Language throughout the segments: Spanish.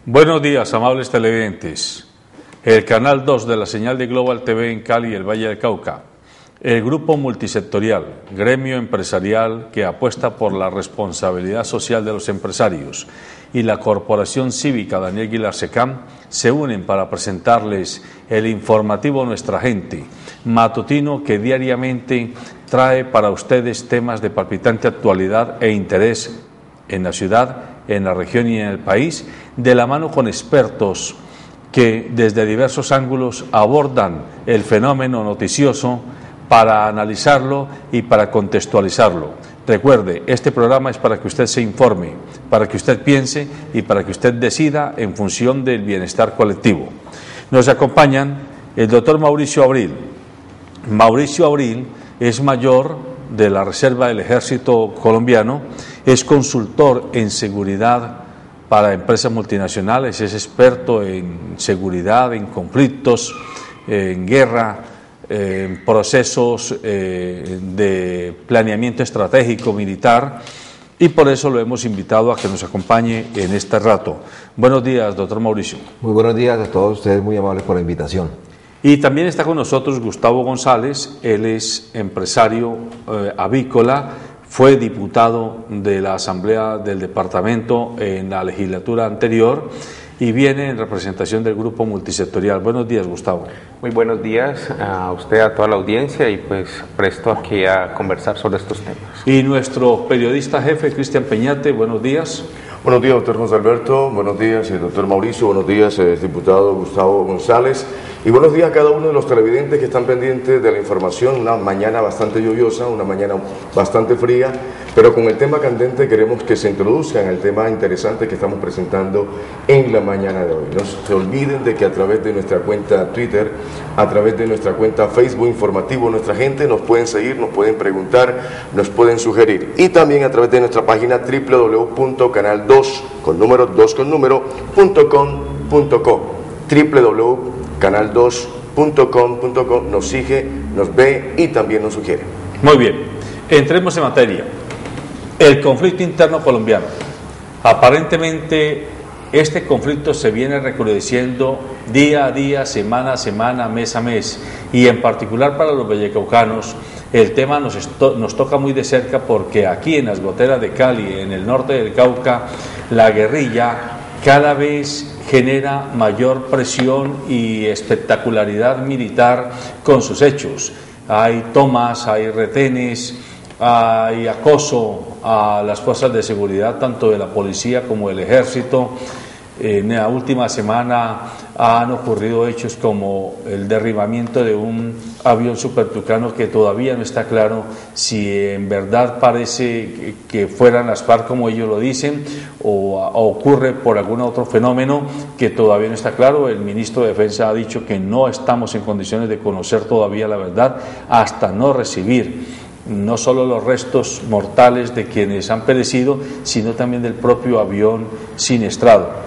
Buenos días, amables televidentes. El canal 2 de la señal de Global TV en Cali y el Valle del Cauca. El grupo multisectorial, gremio empresarial que apuesta por la responsabilidad social de los empresarios, y la Corporación Cívica Daniel Guilar Secam se unen para presentarles el informativo Nuestra Gente, matutino que diariamente trae para ustedes temas de palpitante actualidad e interés en la ciudad, en la región y en el país, de la mano con expertos que desde diversos ángulos abordan el fenómeno noticioso para analizarlo y para contextualizarlo. Recuerde, este programa es para que usted se informe, para que usted piense y para que usted decida en función del bienestar colectivo. Nos acompañan el doctor Mauricio Abril. Mauricio Abril es mayor de la Reserva del Ejército Colombiano, es consultor en seguridad para empresas multinacionales, es experto en seguridad, en conflictos, en guerra, en procesos de planeamiento estratégico militar, y por eso lo hemos invitado a que nos acompañe en este rato. Buenos días, doctor Mauricio. Muy buenos días a todos ustedes, muy amables por la invitación. Y también está con nosotros Gustavo González, él es empresario avícola, fue diputado de la Asamblea del Departamento en la legislatura anterior y viene en representación del grupo multisectorial. Buenos días, Gustavo. Muy buenos días a usted, a toda la audiencia, y pues presto aquí a conversar sobre estos temas. Y nuestro periodista jefe, Cristian Peñate, buenos días. Buenos días, doctor José Alberto, buenos días, doctor Mauricio, buenos días, diputado Gustavo González, y buenos días a cada uno de los televidentes que están pendientes de la información. Una mañana bastante lluviosa, una mañana bastante fría, pero con el tema candente queremos que se introduzcan el tema interesante que estamos presentando en la mañana de hoy. No se olviden de que a través de nuestra cuenta Twitter, a través de nuestra cuenta Facebook informativo Nuestra Gente, nos pueden seguir, nos pueden preguntar, nos pueden sugerir, y también a través de nuestra página www.canal2.com.co www.canal2.com.co. Nos sigue, nos ve y también nos sugiere. Muy bien, entremos en materia. El conflicto interno colombiano. Aparentemente este conflicto se viene recrudeciendo día a día, semana a semana, mes a mes, y en particular para los vallecaucanos el tema nos toca muy de cerca, porque aquí en las goteras de Cali, en el norte del Cauca, la guerrilla cada vez genera mayor presión y espectacularidad militar con sus hechos. Hay tomas, hay retenes, hay acoso a las fuerzas de seguridad, tanto de la policía como del ejército. En la última semana han ocurrido hechos como el derribamiento de un avión supertucano que todavía no está claro si en verdad parece que fueran las FARC como ellos lo dicen, o ocurre por algún otro fenómeno que todavía no está claro. El ministro de Defensa ha dicho que no estamos en condiciones de conocer todavía la verdad hasta no recibir no solo los restos mortales de quienes han perecido, sino también del propio avión siniestrado.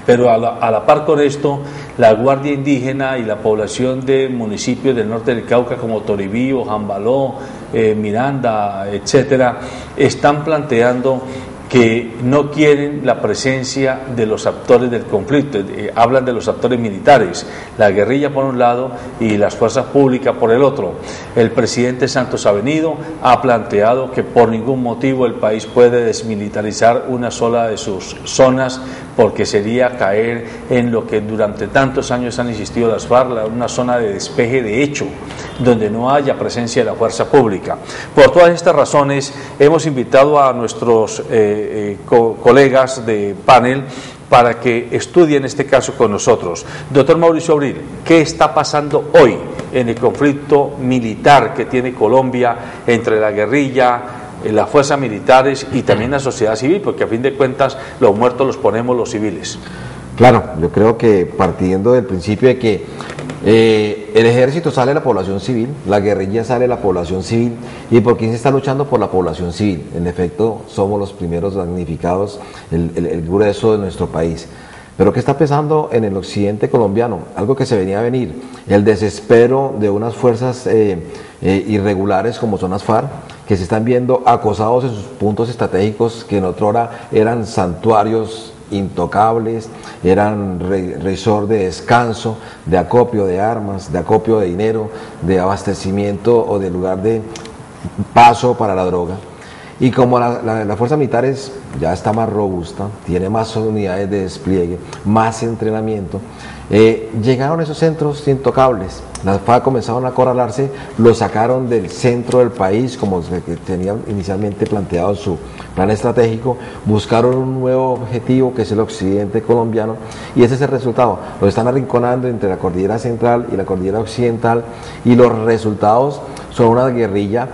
Pero a la par con esto, la Guardia Indígena y la población de municipios del norte del Cauca como Toribío, Jambaló, Miranda, etcétera, están planteando que no quieren la presencia de los actores del conflicto. Hablan de los actores militares, la guerrilla por un lado y las fuerzas públicas por el otro. El presidente Santos Avenido ha planteado que por ningún motivo el país puede desmilitarizar una sola de sus zonas, porque sería caer en lo que durante tantos años han insistido las FARC, una zona de despeje de hecho, donde no haya presencia de la fuerza pública. Por todas estas razones hemos invitado a nuestros colegas de panel para que estudien este caso con nosotros. Doctor Mauricio Abril, ¿qué está pasando hoy en el conflicto militar que tiene Colombia entre la guerrilla, las fuerzas militares y también la sociedad civil? Porque a fin de cuentas los muertos los ponemos los civiles. Claro, yo creo que partiendo del principio de que el ejército sale de la población civil, la guerrilla sale de la población civil, ¿y por quién se está luchando? Por la población civil. En efecto, somos los primeros damnificados, el grueso de nuestro país. Pero ¿qué está pasando en el occidente colombiano? Algo que se venía a venir, el desespero de unas fuerzas irregulares como son las FARC, que se están viendo acosados en sus puntos estratégicos que en otra hora eran santuarios intocables, eran resort de descanso, de acopio de armas, de acopio de dinero, de abastecimiento o de lugar de paso para la droga. Y como la fuerza militar ya está más robusta, tiene más unidades de despliegue, más entrenamiento, llegaron esos centros intocables. Las FARC comenzaron a acorralarse, lo sacaron del centro del país, como que tenían inicialmente planteado su plan estratégico, buscaron un nuevo objetivo que es el occidente colombiano, y ese es el resultado. Lo están arrinconando entre la cordillera central y la cordillera occidental, y los resultados son una guerrilla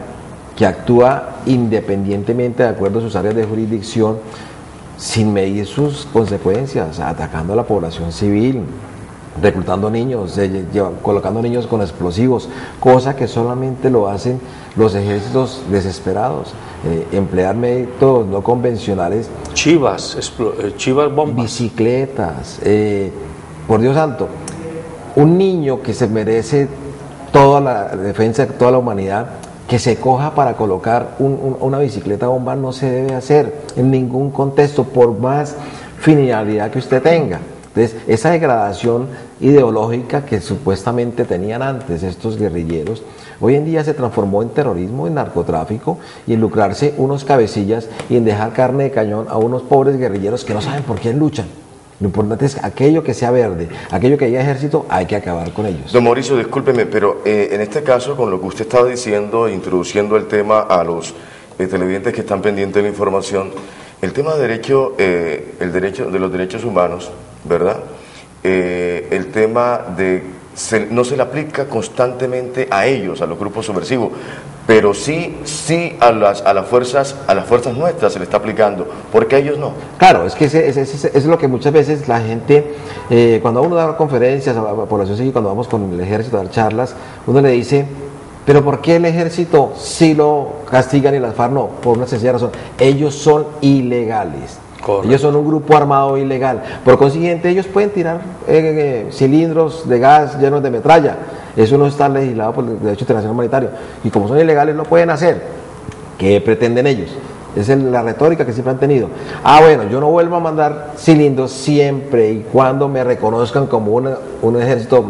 que actúa independientemente de acuerdo a sus áreas de jurisdicción, sin medir sus consecuencias, atacando a la población civil, reclutando niños, colocando niños con explosivos, cosa que solamente lo hacen los ejércitos desesperados, emplear métodos no convencionales. Chivas bombas. Bicicletas, por Dios santo, un niño que se merece toda la defensa de toda la humanidad, que se coja para colocar una bicicleta bomba no se debe hacer en ningún contexto, por más finalidad que usted tenga. Entonces, esa degradación ideológica que supuestamente tenían antes estos guerrilleros, hoy en día se transformó en terrorismo, en narcotráfico, y en lucrarse unos cabecillas y en dejar carne de cañón a unos pobres guerrilleros que no saben por quién luchan. Lo importante es aquello que sea verde, aquello que haya ejército, hay que acabar con ellos. Don Mauricio, discúlpeme, pero en este caso, con lo que usted estaba diciendo, introduciendo el tema a los televidentes que están pendientes de la información, el tema de el derecho de los derechos humanos, ¿verdad? El tema de no se le aplica constantemente a ellos, a los grupos subversivos, pero sí a las fuerzas nuestras se le está aplicando, porque a ellos no. Claro, es que es lo que muchas veces la gente, cuando uno da conferencias a la población civil, cuando vamos con el ejército a dar charlas, uno le dice, pero ¿por qué el ejército sí lo castigan y las FARC no? Por una sencilla razón, ellos son ilegales. Correcto. Ellos son un grupo armado ilegal. Por consiguiente, ellos pueden tirar cilindros de gas llenos de metralla. Eso no está legislado por el derecho internacional humanitario. Y como son ilegales, lo pueden hacer. ¿Qué pretenden ellos? Esa es la retórica que siempre han tenido. Bueno, yo no vuelvo a mandar cilindros siempre y cuando me reconozcan como un ejército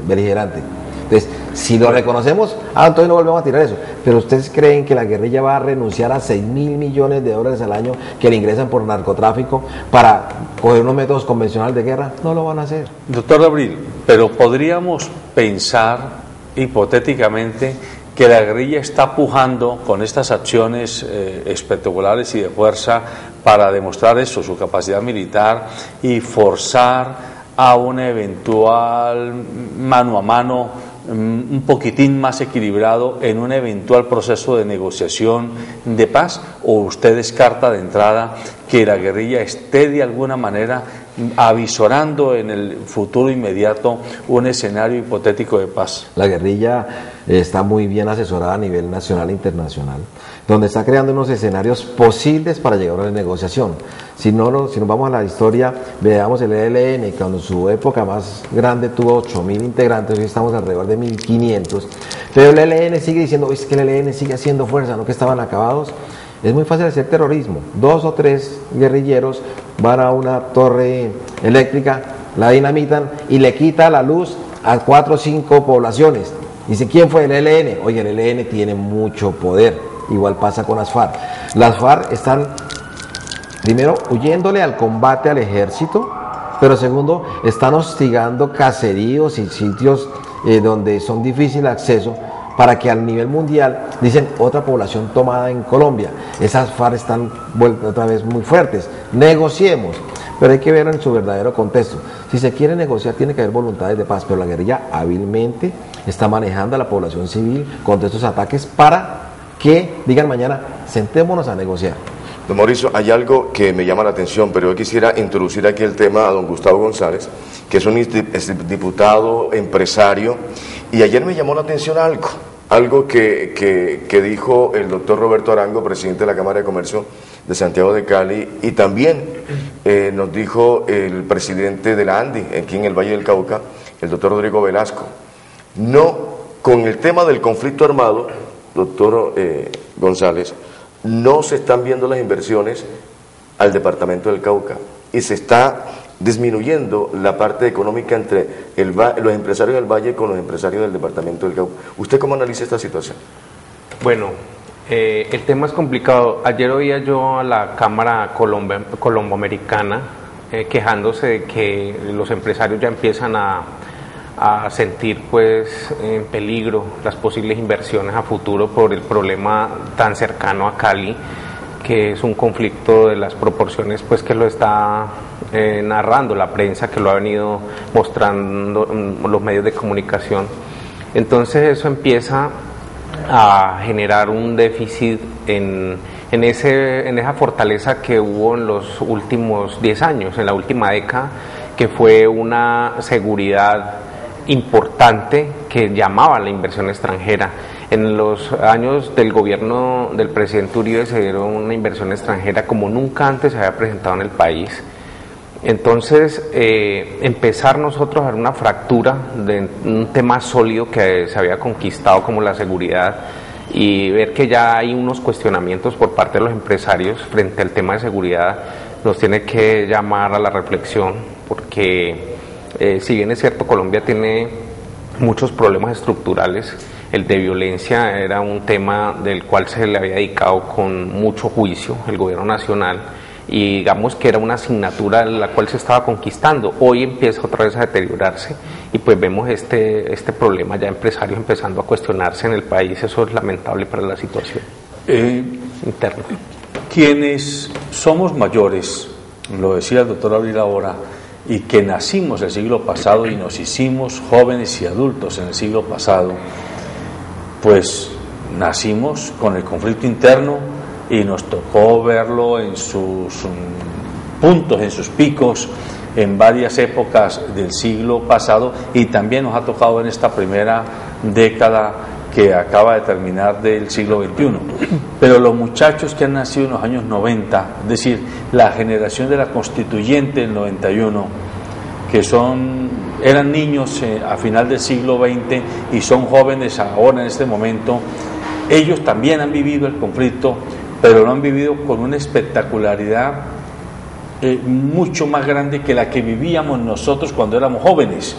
beligerante. Entonces, si lo reconocemos, entonces no volvemos a tirar eso. Pero ustedes creen que la guerrilla va a renunciar a 6.000 millones de dólares al año que le ingresan por narcotráfico para coger unos métodos convencionales de guerra? No lo van a hacer. Doctor Abril, pero podríamos pensar hipotéticamente que la guerrilla está pujando con estas acciones espectaculares y de fuerza para demostrar eso, su capacidad militar, y forzar a un eventual mano a mano un poquitín más equilibrado en un eventual proceso de negociación de paz, o usted descarta de entrada que la guerrilla esté de alguna manera avisorando en el futuro inmediato un escenario hipotético de paz? La guerrilla está muy bien asesorada a nivel nacional e internacional, donde está creando unos escenarios posibles para llegar a la negociación. Si nos vamos a la historia, veamos el ELN, que cuando en su época más grande tuvo 8.000 integrantes, hoy estamos alrededor de 1.500, pero el ELN sigue diciendo, es que el ELN sigue haciendo fuerza, no que estaban acabados. Es muy fácil hacer terrorismo. 2 o 3 guerrilleros van a una torre eléctrica, la dinamitan y le quita la luz a 4 o 5 poblaciones. Dice, ¿quién fue? El ELN. Oye, el ELN tiene mucho poder. Igual pasa con las FARC. Las FARC están, primero, huyéndole al combate al ejército, pero segundo, están hostigando caseríos y sitios donde son difícil acceso, para que al nivel mundial, dicen, otra población tomada en Colombia. Esas FARC están vueltas otra vez muy fuertes. Negociemos, pero hay que verlo en su verdadero contexto. Si se quiere negociar, tiene que haber voluntades de paz, pero la guerrilla hábilmente está manejando a la población civil contra estos ataques para que digan mañana, sentémonos a negociar. Don Mauricio, hay algo que me llama la atención, pero yo quisiera introducir aquí el tema a don Gustavo González, que es un diputado, empresario, y ayer me llamó la atención algo que dijo el doctor Roberto Arango, presidente de la Cámara de Comercio de Santiago de Cali, y también nos dijo el presidente de la ANDI, aquí en el Valle del Cauca, el doctor Rodrigo Velasco. No, con el tema del conflicto armado, doctor González, no se están viendo las inversiones al departamento del Cauca, y se está disminuyendo la parte económica entre los empresarios del Valle con los empresarios del departamento del Cauca. ¿Usted cómo analiza esta situación? Bueno, el tema es complicado. Ayer oía yo a la Cámara Colomboamericana quejándose de que los empresarios ya empiezan a sentir pues en peligro las posibles inversiones a futuro por el problema tan cercano a Cali, que es un conflicto de las proporciones pues que lo está narrando la prensa, que lo ha venido mostrando los medios de comunicación. Entonces eso empieza a generar un déficit en esa fortaleza que hubo en los últimos 10 años, en la última década, que fue una seguridad importante que llamaba a la inversión extranjera. En los años del gobierno del presidente Uribe se dieron una inversión extranjera como nunca antes se había presentado en el país. Entonces, empezar nosotros a ver una fractura de un tema sólido que se había conquistado como la seguridad, y ver que ya hay unos cuestionamientos por parte de los empresarios frente al tema de seguridad, nos tiene que llamar a la reflexión, porque si bien es cierto, Colombia tiene muchos problemas estructurales, el de violencia era un tema del cual se le había dedicado con mucho juicio el gobierno nacional, y digamos que era una asignatura la cual se estaba conquistando. Hoy empieza otra vez a deteriorarse y pues vemos este problema, ya empresarios empezando a cuestionarse en el país. Eso es lamentable para la situación interna. Quienes somos mayores, lo decía el doctor Abril ahora, y que nacimos el siglo pasado y nos hicimos jóvenes y adultos en el siglo pasado, pues nacimos con el conflicto interno y nos tocó verlo en sus puntos, en sus picos, en varias épocas del siglo pasado, y también nos ha tocado en esta primera década que acaba de terminar del siglo XXI. Pero los muchachos que han nacido en los años 90, es decir, la generación de la Constituyente del 91, que eran niños a final del siglo XX y son jóvenes ahora en este momento, ellos también han vivido el conflicto, pero lo han vivido con una espectacularidad mucho más grande que la que vivíamos nosotros cuando éramos jóvenes.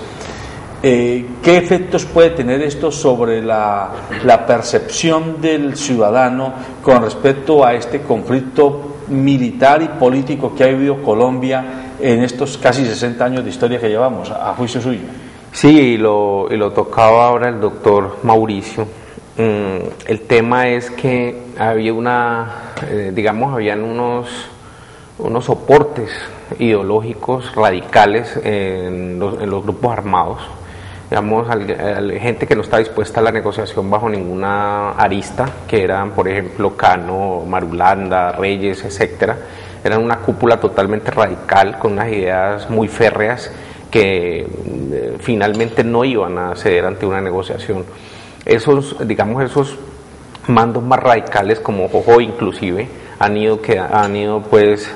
¿Qué efectos puede tener esto sobre la percepción del ciudadano con respecto a este conflicto militar y político que ha vivido Colombia en estos casi 60 años de historia que llevamos, a juicio suyo? Sí, y lo tocaba ahora el doctor Mauricio. El tema es que había habían unos soportes ideológicos radicales en los grupos armados, digamos, gente que no está dispuesta a la negociación bajo ninguna arista, que eran, por ejemplo, Cano, Marulanda, Reyes, etcétera. Eran una cúpula totalmente radical, con unas ideas muy férreas que finalmente no iban a ceder ante una negociación. Esos mandos más radicales, como Jojo inclusive, han ido pues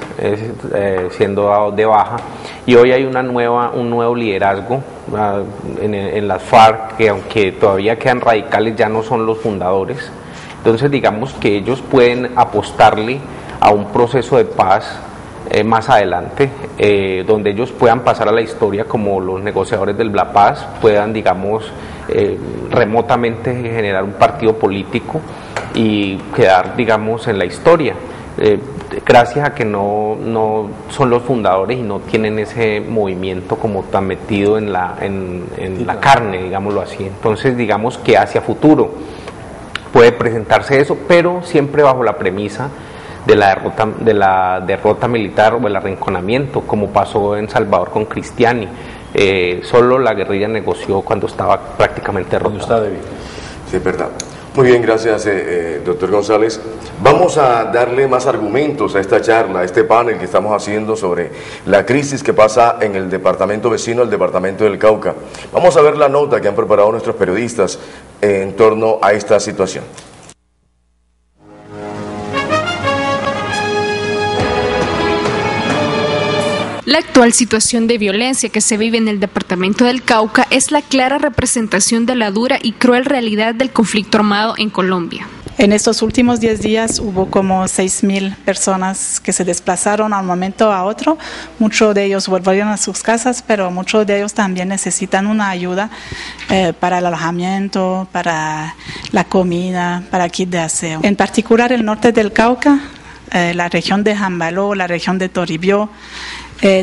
siendo dados de baja, y hoy hay un nuevo liderazgo en las FARC, que aunque todavía quedan radicales, ya no son los fundadores. Entonces digamos que ellos pueden apostarle a un proceso de paz más adelante, donde ellos puedan pasar a la historia como los negociadores del La Paz, puedan, digamos, remotamente generar un partido político y quedar, digamos, en la historia, gracias a que no son los fundadores y no tienen ese movimiento como tan metido en la carne, digámoslo así. Entonces, digamos que hacia futuro puede presentarse eso, pero siempre bajo la premisa de la derrota militar o el arrinconamiento, como pasó en Salvador con Cristiani. Solo la guerrilla negoció cuando estaba prácticamente derrotada. Sí, es verdad. Muy bien, gracias, doctor González. Vamos a darle más argumentos a esta charla, a este panel que estamos haciendo sobre la crisis que pasa en el departamento vecino, el departamento del Cauca. Vamos a ver la nota que han preparado nuestros periodistas en torno a esta situación. La actual situación de violencia que se vive en el departamento del Cauca es la clara representación de la dura y cruel realidad del conflicto armado en Colombia. En estos últimos 10 días hubo como 6,000 personas que se desplazaron a un momento a otro. Muchos de ellos volvieron a sus casas, pero muchos de ellos también necesitan una ayuda para el alojamiento, para la comida, para kit de aseo. En particular el norte del Cauca, la región de Jambaló, la región de Toribio,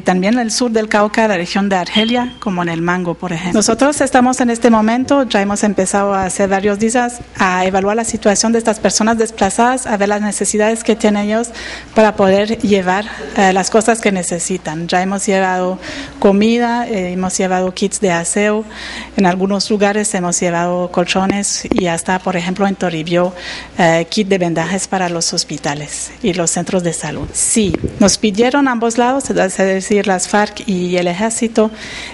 también el sur del Cauca, la región de Argelia, como en el Mango, por ejemplo. Nosotros estamos en este momento, ya hemos empezado a hacer varios días, a evaluar la situación de estas personas desplazadas, a ver las necesidades que tienen ellos para poder llevar las cosas que necesitan. Ya hemos llevado comida, hemos llevado kits de aseo, en algunos lugares hemos llevado colchones y hasta, por ejemplo, en Toribio, kit de vendajes para los hospitales y los centros de salud. Sí, nos pidieron a ambos lados, es decir, las FARC y el Ejército,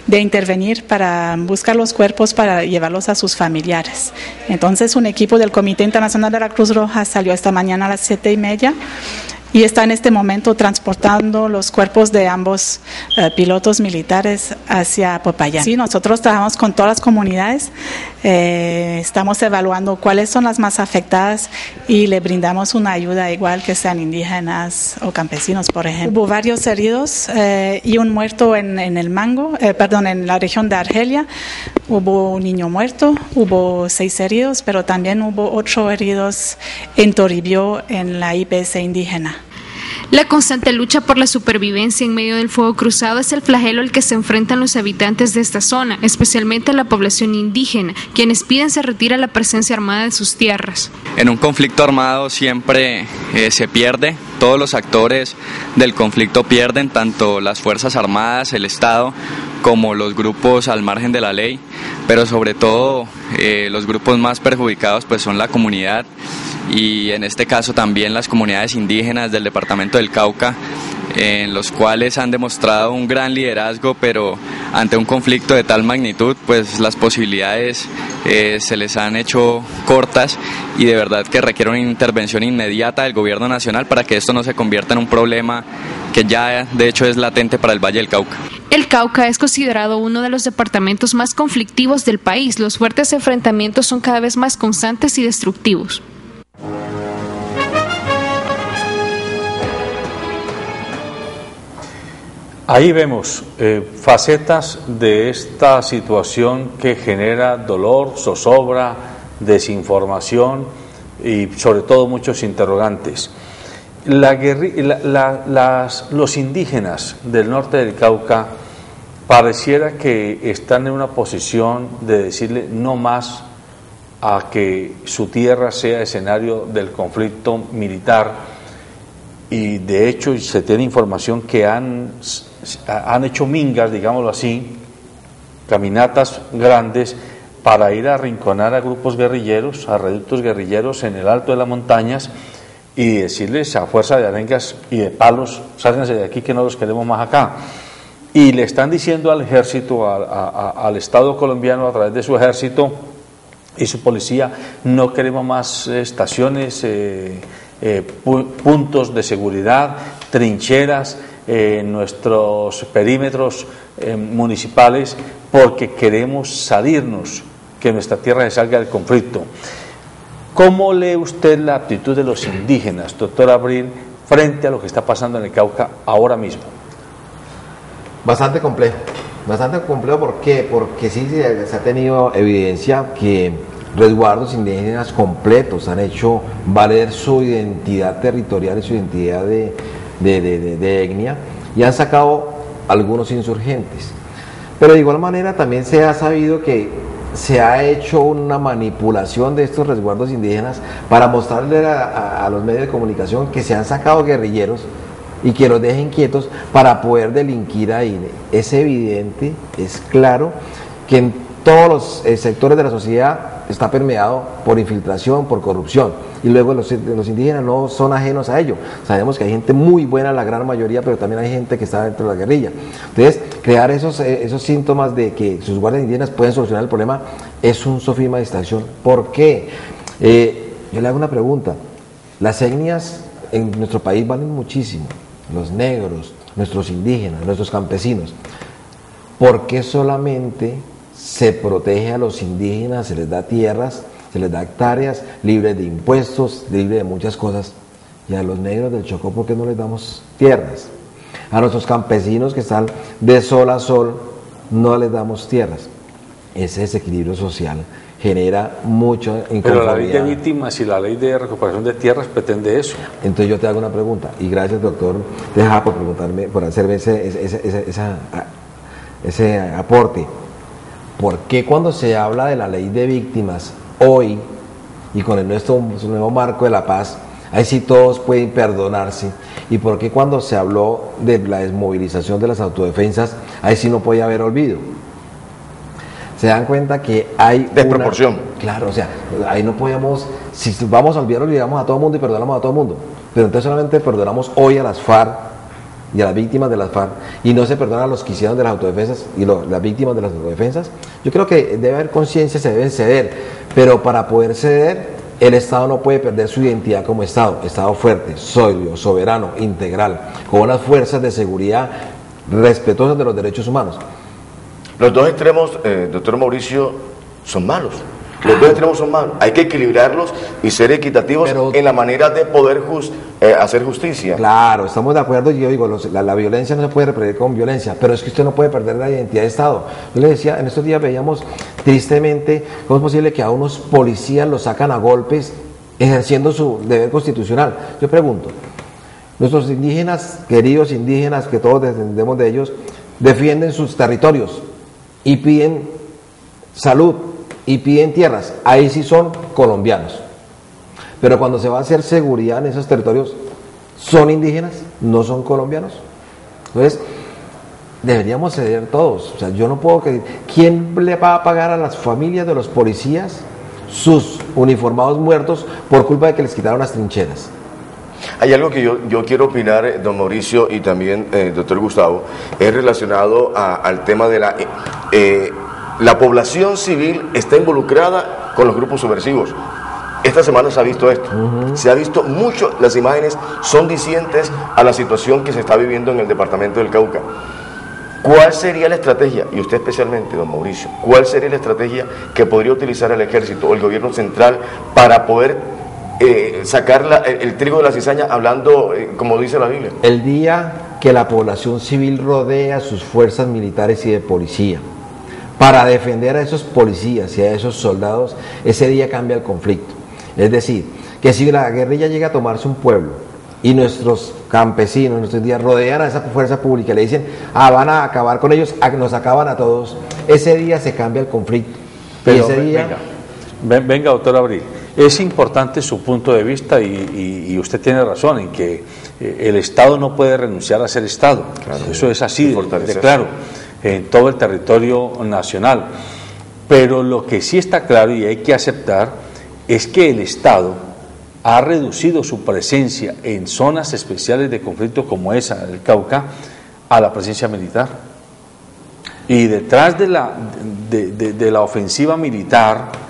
de intervenir para buscar los cuerpos para llevarlos a sus familiares. Entonces, un equipo del Comité Internacional de la Cruz Roja salió esta mañana a las 7:30 y está en este momento transportando los cuerpos de ambos pilotos militares hacia Popayán. Sí, nosotros trabajamos con todas las comunidades, estamos evaluando cuáles son las más afectadas y le brindamos una ayuda igual que sean indígenas o campesinos, por ejemplo. Hubo varios heridos y un muerto en el Mango, en la región de Argelia. Hubo un niño muerto, hubo 6 heridos, pero también hubo 8 heridos en Toribio, en la IPS indígena. La constante lucha por la supervivencia en medio del fuego cruzado es el flagelo al que se enfrentan los habitantes de esta zona, especialmente la población indígena, quienes piden se retire la presencia armada de sus tierras. En un conflicto armado siempre se pierde, todos los actores del conflicto pierden, tanto las Fuerzas Armadas, el Estado, como los grupos al margen de la ley, pero sobre todo los grupos más perjudicados pues son la comunidad, y en este caso también las comunidades indígenas del departamento del Cauca, en los cuales han demostrado un gran liderazgo, pero ante un conflicto de tal magnitud pues las posibilidades se les han hecho cortas, y de verdad que requiere una intervención inmediata del gobierno nacional para que esto no se convierta en un problema que ya de hecho es latente para el Valle del Cauca. El Cauca es considerado uno de los departamentos más conflictivos del país. Los fuertes enfrentamientos son cada vez más constantes y destructivos. Ahí vemos facetas de esta situación que genera dolor, zozobra, desinformación y sobre todo muchos interrogantes. Los indígenas del norte del Cauca pareciera que están en una posición de decirle no más a que su tierra sea escenario del conflicto militar, y de hecho se tiene información que han hecho mingas, digámoslo así, caminatas grandes para ir a arrinconar a grupos guerrilleros, a reductos guerrilleros en el alto de las montañas, y decirles a fuerza de arengas y de palos, sálganse de aquí que no los queremos más acá. Y le están diciendo al ejército, al Estado colombiano a través de su ejército y su policía, no queremos más estaciones, puntos de seguridad, trincheras en nuestros perímetros municipales, porque queremos salirnos, que nuestra tierra se salga del conflicto. ¿Cómo lee usted la actitud de los indígenas, doctor Abril, frente a lo que está pasando en el Cauca ahora mismo? Bastante complejo, ¿por qué? Porque sí se ha tenido evidencia que resguardos indígenas completos han hecho valer su identidad territorial y su identidad de etnia, y han sacado algunos insurgentes. Pero de igual manera también se ha sabido que se ha hecho una manipulación de estos resguardos indígenas para mostrarle a los medios de comunicación que se han sacado guerrilleros y que los dejen quietos para poder delinquir ahí. Es evidente, es claro, que en todos los sectores de la sociedad está permeado por infiltración, por corrupción, y luego los indígenas no son ajenos a ello. Sabemos que hay gente muy buena, la gran mayoría, pero también hay gente que está dentro de la guerrilla. Entonces, crear esos síntomas de que sus guardias indígenas pueden solucionar el problema es un sofisma de distracción. ¿Por qué? Yo le hago una pregunta. Las etnias en nuestro país valen muchísimo, los negros, nuestros indígenas, nuestros campesinos. ¿Por qué solamente se protege a los indígenas, se les da tierras se les da hectáreas libres de impuestos, libres de muchas cosas. Y a los negros del Chocó, ¿por qué no les damos tierras? A nuestros campesinos que están de sol a sol, no les damos tierras. Ese desequilibrio social genera mucha inconformidad. Pero la ley de víctimas y la ley de recuperación de tierras pretende eso. Entonces yo te hago una pregunta, y gracias, doctor Tejada, por preguntarme, por hacerme ese aporte. ¿Por qué cuando se habla de la ley de víctimas hoy y con el nuevo marco de la paz, ahí sí todos pueden perdonarse? ¿Y por qué cuando se habló de la desmovilización de las autodefensas, ahí sí no podía haber olvido? Se dan cuenta que hay desproporción. Claro, o sea, ahí no podíamos, si vamos a olvidamos a todo el mundo y perdonamos a todo el mundo, pero entonces solamente perdonamos hoy a las FARC y a las víctimas de las FARC, y no se perdonan a los que hicieron de las autodefensas y las víctimas de las autodefensas. Yo creo que debe haber conciencia, se deben ceder, pero para poder ceder, el Estado no puede perder su identidad como Estado fuerte, sólido, soberano, integral, con unas fuerzas de seguridad respetuosas de los derechos humanos. Los dos extremos, doctor Mauricio, son malos. Los dos extremos son malos. Hay que equilibrarlos y ser equitativos en la manera de poder hacer justicia. Claro, estamos de acuerdo. Yo digo, la violencia no se puede reprimir con violencia, pero es que usted no puede perder la identidad de Estado. Yo le decía, en estos días veíamos tristemente cómo es posible que a unos policías los sacan a golpes ejerciendo su deber constitucional. Yo pregunto, nuestros indígenas, queridos indígenas, que todos descendemos de ellos, defienden sus territorios y piden salud y piden tierras, ahí sí son colombianos. Pero cuando se va a hacer seguridad en esos territorios, ¿son indígenas? ¿No son colombianos? Entonces, deberíamos ceder todos. O sea, yo no puedo creer. ¿Quién le va a pagar a las familias de los policías sus uniformados muertos por culpa de que les quitaron las trincheras? Hay algo que yo quiero opinar, don Mauricio, y también doctor Gustavo, es relacionado al tema de la población civil está involucrada con los grupos subversivos. Esta semana se ha visto esto, se ha visto mucho, las imágenes son dicientes a la situación que se está viviendo en el departamento del Cauca. ¿Cuál sería la estrategia, y usted especialmente, don Mauricio, cuál sería la estrategia que podría utilizar el ejército o el gobierno central para poder sacar el trigo de la cizaña, hablando como dice la Biblia? El día que la población civil rodea a sus fuerzas militares y de policía para defender a esos policías y a esos soldados, ese día cambia el conflicto. Es decir, que si la guerrilla llega a tomarse un pueblo y nuestros campesinos, nuestros días rodean a esa fuerza pública y le dicen, van a acabar con ellos, nos acaban a todos, ese día se cambia el conflicto. Pero y ese día... venga, doctor Abril, es importante su punto de vista y usted tiene razón en que el Estado no puede renunciar a ser Estado. Claro, eso es así de claro en todo el territorio nacional. Pero lo que sí está claro y hay que aceptar es que el Estado ha reducido su presencia en zonas especiales de conflicto como esa del Cauca a la presencia militar. Y detrás de la ofensiva militar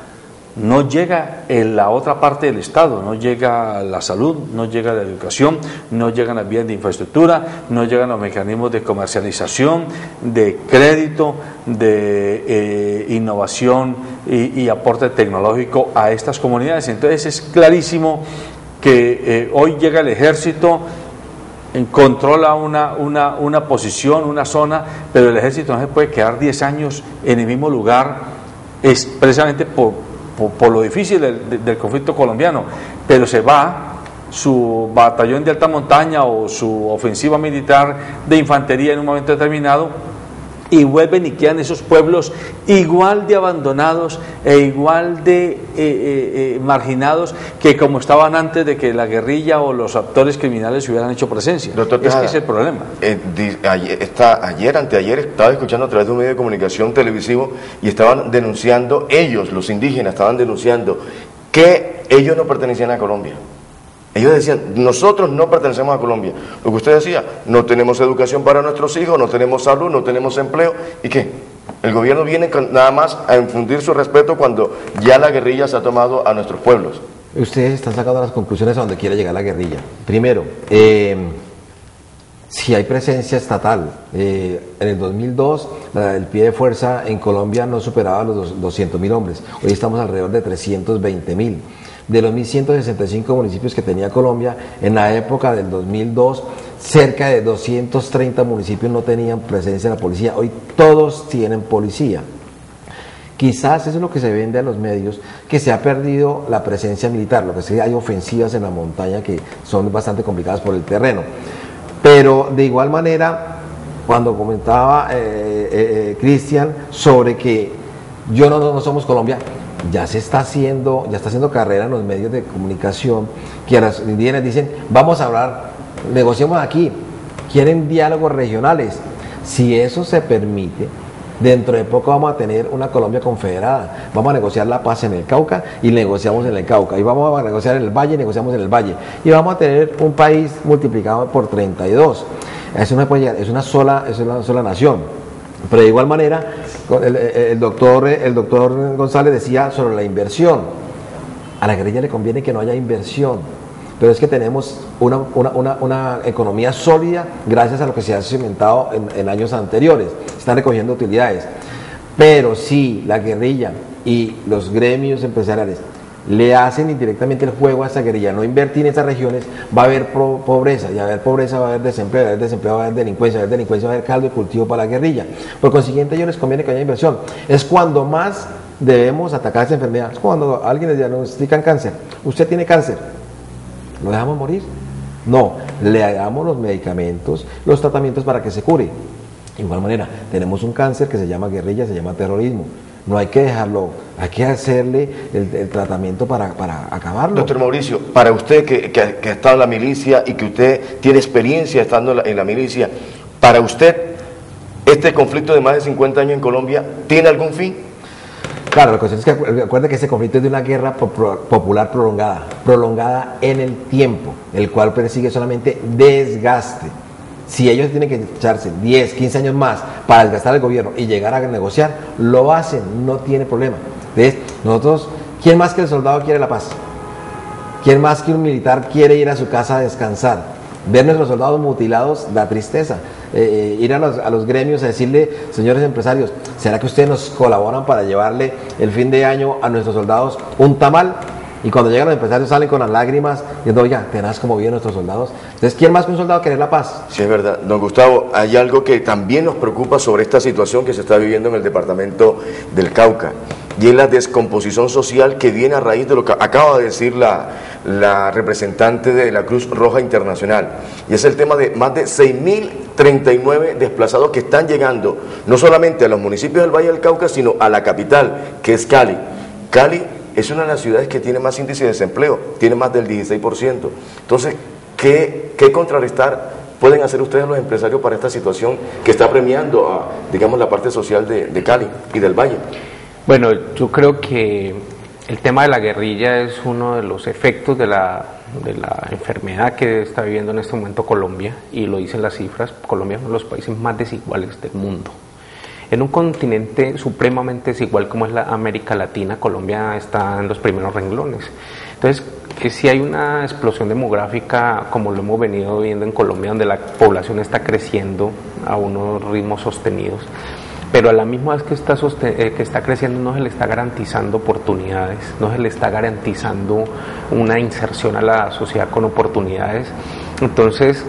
no llega en la otra parte del Estado, no llega la salud, no llega la educación, no llegan las vías de infraestructura, no llegan los mecanismos de comercialización, de crédito, de innovación y aporte tecnológico a estas comunidades. Entonces es clarísimo que hoy llega el ejército, controla una posición, una zona, pero el ejército no se puede quedar 10 años en el mismo lugar, es precisamente por lo difícil del conflicto colombiano, pero se va su batallón de alta montaña o su ofensiva militar de infantería en un momento determinado y vuelven y quedan esos pueblos igual de abandonados e igual de marginados que como estaban antes de que la guerrilla o los actores criminales hubieran hecho presencia. Doctor Tejada, que es el problema. Anteayer estaba escuchando a través de un medio de comunicación televisivo y estaban denunciando, ellos, los indígenas, estaban denunciando que ellos no pertenecían a Colombia. Ellos decían, nosotros no pertenecemos a Colombia. Lo que usted decía, no tenemos educación para nuestros hijos, no tenemos salud, no tenemos empleo. ¿Y qué? El gobierno viene nada más a infundir su respeto cuando ya la guerrilla se ha tomado a nuestros pueblos. Ustedes están sacando las conclusiones a donde quiere llegar la guerrilla. Primero, sí hay presencia estatal. En el 2002 el pie de fuerza en Colombia no superaba los 200.000 hombres, hoy estamos alrededor de 320.000. De los 1.165 municipios que tenía Colombia, en la época del 2002, cerca de 230 municipios no tenían presencia de la policía. Hoy todos tienen policía. Quizás eso es lo que se vende a los medios, que se ha perdido la presencia militar, lo que sí hay ofensivas en la montaña que son bastante complicadas por el terreno. Pero de igual manera, cuando comentaba Cristian sobre que no somos Colombia, ya está haciendo carrera en los medios de comunicación, que a los indígenas dicen, vamos a hablar, negociemos aquí, quieren diálogos regionales. Si eso se permite, dentro de poco vamos a tener una Colombia confederada, vamos a negociar la paz en el Cauca y negociamos en el Cauca, y vamos a negociar en el Valle y negociamos en el Valle, y vamos a tener un país multiplicado por 32. Eso no puede llegar, es una sola nación. Pero de igual manera, el doctor González decía sobre la inversión. A la guerrilla le conviene que no haya inversión, pero es que tenemos una economía sólida gracias a lo que se ha cimentado en años anteriores. Están recogiendo utilidades. Pero si la guerrilla y los gremios empresariales le hacen indirectamente el juego a esa guerrilla, no invertir en esas regiones, va a haber pobreza, y a haber pobreza va a haber desempleo, va a haber delincuencia, va a haber caldo de cultivo para la guerrilla. Por consiguiente, a ellos les conviene que haya inversión. Es cuando más debemos atacar esa enfermedad. Es cuando a alguien le diagnostican cáncer. Usted tiene cáncer, ¿lo dejamos morir? No, le damos los medicamentos, los tratamientos para que se cure. De igual manera, tenemos un cáncer que se llama guerrilla, se llama terrorismo. No hay que dejarlo, hay que hacerle el tratamiento para acabarlo. Doctor Mauricio, para usted que ha estado en la milicia y que usted tiene experiencia estando en la milicia, para usted, ¿este conflicto de más de 50 años en Colombia tiene algún fin? Claro, la cuestión es que recuerda que ese conflicto es de una guerra popular prolongada en el tiempo, el cual persigue solamente desgaste. Si ellos tienen que echarse 10, 15 años más para desgastar el gobierno y llegar a negociar, lo hacen, no tiene problema. Entonces, nosotros, ¿quién más que el soldado quiere la paz? ¿Quién más que un militar quiere ir a su casa a descansar? Ver nuestros soldados mutilados da tristeza. Ir a los gremios a decirle, señores empresarios, ¿será que ustedes nos colaboran para llevarle el fin de año a nuestros soldados un tamal? Y cuando llegan los empresarios salen con las lágrimas diciendo, oiga, tenaz como viven nuestros soldados. Entonces, ¿quién más que un soldado quiere la paz? Sí, es verdad. Don Gustavo, hay algo que también nos preocupa sobre esta situación que se está viviendo en el departamento del Cauca, y es la descomposición social que viene a raíz de lo que acaba de decir la representante de la Cruz Roja Internacional, y es el tema de más de 6.039 desplazados que están llegando no solamente a los municipios del Valle del Cauca, sino a la capital, que es Cali. Cali es una de las ciudades que tiene más índice de desempleo, tiene más del 16%. Entonces, ¿qué contrarrestar pueden hacer ustedes los empresarios para esta situación que está premiando a, digamos, la parte social de Cali y del Valle? Bueno, yo creo que el tema de la guerrilla es uno de los efectos de la enfermedad que está viviendo en este momento Colombia, y lo dicen las cifras. Colombia es uno de los países más desiguales del mundo. En un continente supremamente desigual como es la América Latina, Colombia está en los primeros renglones. Entonces, si hay una explosión demográfica, como lo hemos venido viendo en Colombia, donde la población está creciendo a unos ritmos sostenidos, pero a la misma vez que está creciendo no se le está garantizando oportunidades, no se le está garantizando una inserción a la sociedad con oportunidades. Entonces,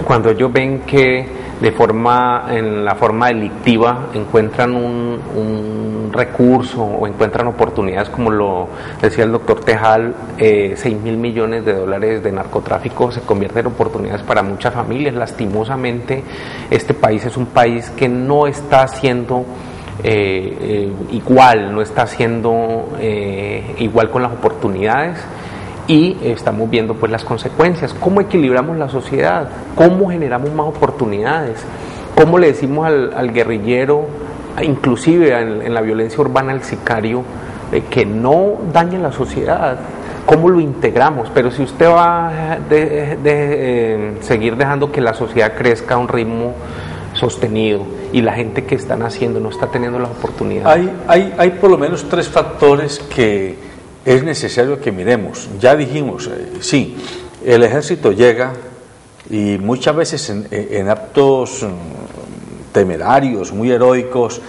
cuando ellos ven que en la forma delictiva encuentran un recurso o encuentran oportunidades, como lo decía el doctor Tejal, 6.000 millones de dólares de narcotráfico se convierten en oportunidades para muchas familias. Lastimosamente, este país es un país que no está haciendo igual, no está haciendo igual con las oportunidades. Y estamos viendo pues las consecuencias. ¿Cómo equilibramos la sociedad? ¿Cómo generamos más oportunidades? ¿Cómo le decimos al guerrillero, inclusive en la violencia urbana, al sicario, que no dañe la sociedad? ¿Cómo lo integramos? Pero si usted va a seguir dejando que la sociedad crezca a un ritmo sostenido y la gente que están haciendo no está teniendo las oportunidades. Hay por lo menos 3 factores que es necesario que miremos. Ya dijimos, sí, el ejército llega, y muchas veces en actos temerarios, muy heroicos,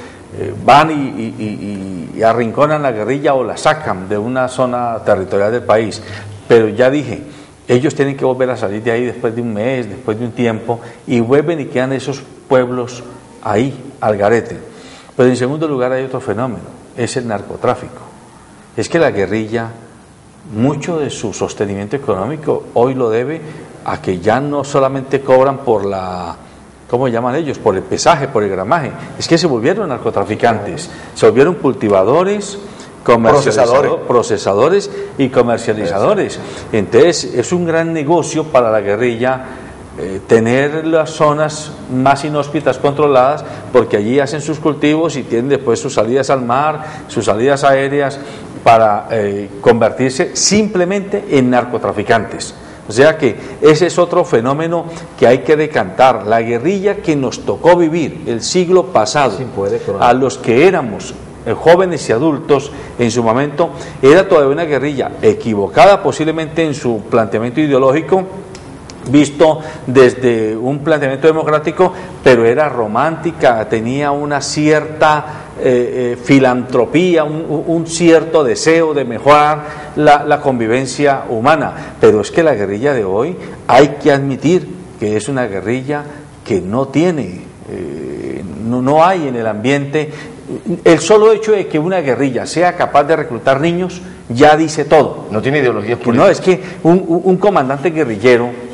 van y arrinconan la guerrilla o la sacan de una zona territorial del país. Pero ya dije, ellos tienen que volver a salir de ahí después de un mes, después de un tiempo, y vuelven y quedan esos pueblos ahí, al garete. Pero en segundo lugar hay otro fenómeno, es el narcotráfico. Es que la guerrilla, mucho de su sostenimiento económico hoy lo debe a que ya no solamente cobran por la, ¿cómo llaman ellos? Por el pesaje, por el gramaje. Es que se volvieron narcotraficantes, se volvieron cultivadores, procesadores y comercializadores. Entonces es un gran negocio para la guerrilla tener las zonas más inhóspitas controladas, porque allí hacen sus cultivos y tienen después sus salidas al mar, sus salidas aéreas, para convertirse simplemente en narcotraficantes. O sea que ese es otro fenómeno que hay que decantar. La guerrilla que nos tocó vivir el siglo pasado, a los que éramos jóvenes y adultos en su momento, era todavía una guerrilla equivocada posiblemente en su planteamiento ideológico, visto desde un planteamiento democrático, pero era romántica, tenía una cierta filantropía, un cierto deseo de mejorar la convivencia humana. Pero es que la guerrilla de hoy, hay que admitir que es una guerrilla que no tiene, no hay en el ambiente. El solo hecho de que una guerrilla sea capaz de reclutar niños ya dice todo. No tiene ideologías políticas. No, es que un comandante guerrillero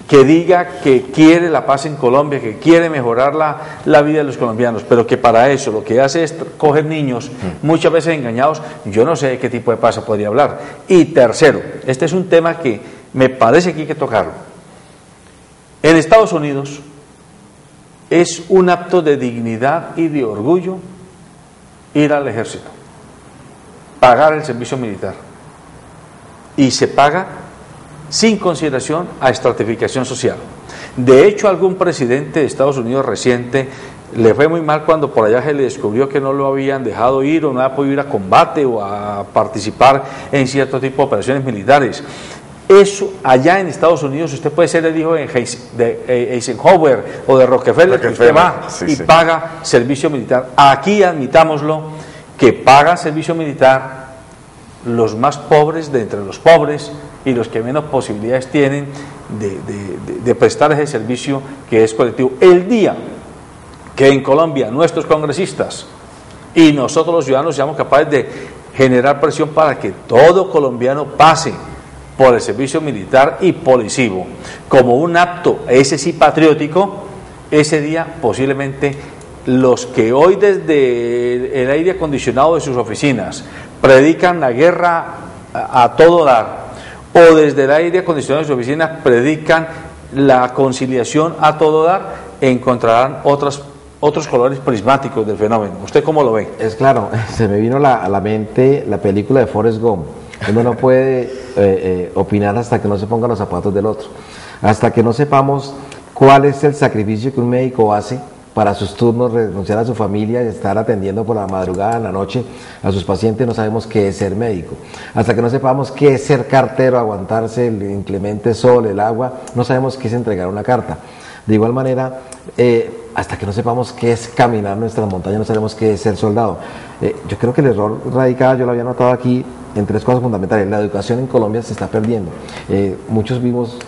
que diga que quiere la paz en Colombia, que quiere mejorar la vida de los colombianos, pero que para eso lo que hace es coger niños, muchas veces engañados, yo no sé de qué tipo de paz podría hablar. Y tercero, este es un tema que me parece que hay que tocarlo. En Estados Unidos es un acto de dignidad y de orgullo ir al ejército, pagar el servicio militar, y se paga sin consideración a estratificación social. De hecho, algún presidente de Estados Unidos reciente le fue muy mal cuando por allá se le descubrió que no lo habían dejado ir o no había podido ir a combate o a participar en cierto tipo de operaciones militares. Eso allá en Estados Unidos, usted puede ser el hijo de Eisenhower o de Rockefeller, que usted va y paga servicio militar. Aquí, admitámoslo, que paga servicio militar los más pobres de entre los pobres y los que menos posibilidades tienen de prestar ese servicio que es colectivo. El día que en Colombia nuestros congresistas y nosotros los ciudadanos seamos capaces de generar presión para que todo colombiano pase por el servicio militar y policivo como un acto, ese sí patriótico, ese día posiblemente los que hoy desde el aire acondicionado de sus oficinas predican la guerra a todo dar, o desde el aire acondicionado de sus oficinas predican la conciliación a todo dar, encontrarán otros colores prismáticos del fenómeno. ¿Usted cómo lo ve? Es claro, se me vino a la mente la película de Forrest Gump. Uno no puede opinar hasta que no se ponga los zapatos del otro, hasta que no sepamos cuál es el sacrificio que un médico hace para sus turnos, renunciar a su familia y estar atendiendo por la madrugada, en la noche a sus pacientes. No sabemos qué es ser médico. Hasta que no sepamos qué es ser cartero, aguantarse el inclemente sol, el agua, no sabemos qué es entregar una carta. De igual manera, hasta que no sepamos qué es caminar nuestras montañas, no sabemos qué es ser soldado. Yo creo que el error radical, yo lo había notado aquí, en tres cosas fundamentales. La educación en Colombia se está perdiendo. Muchos vivimos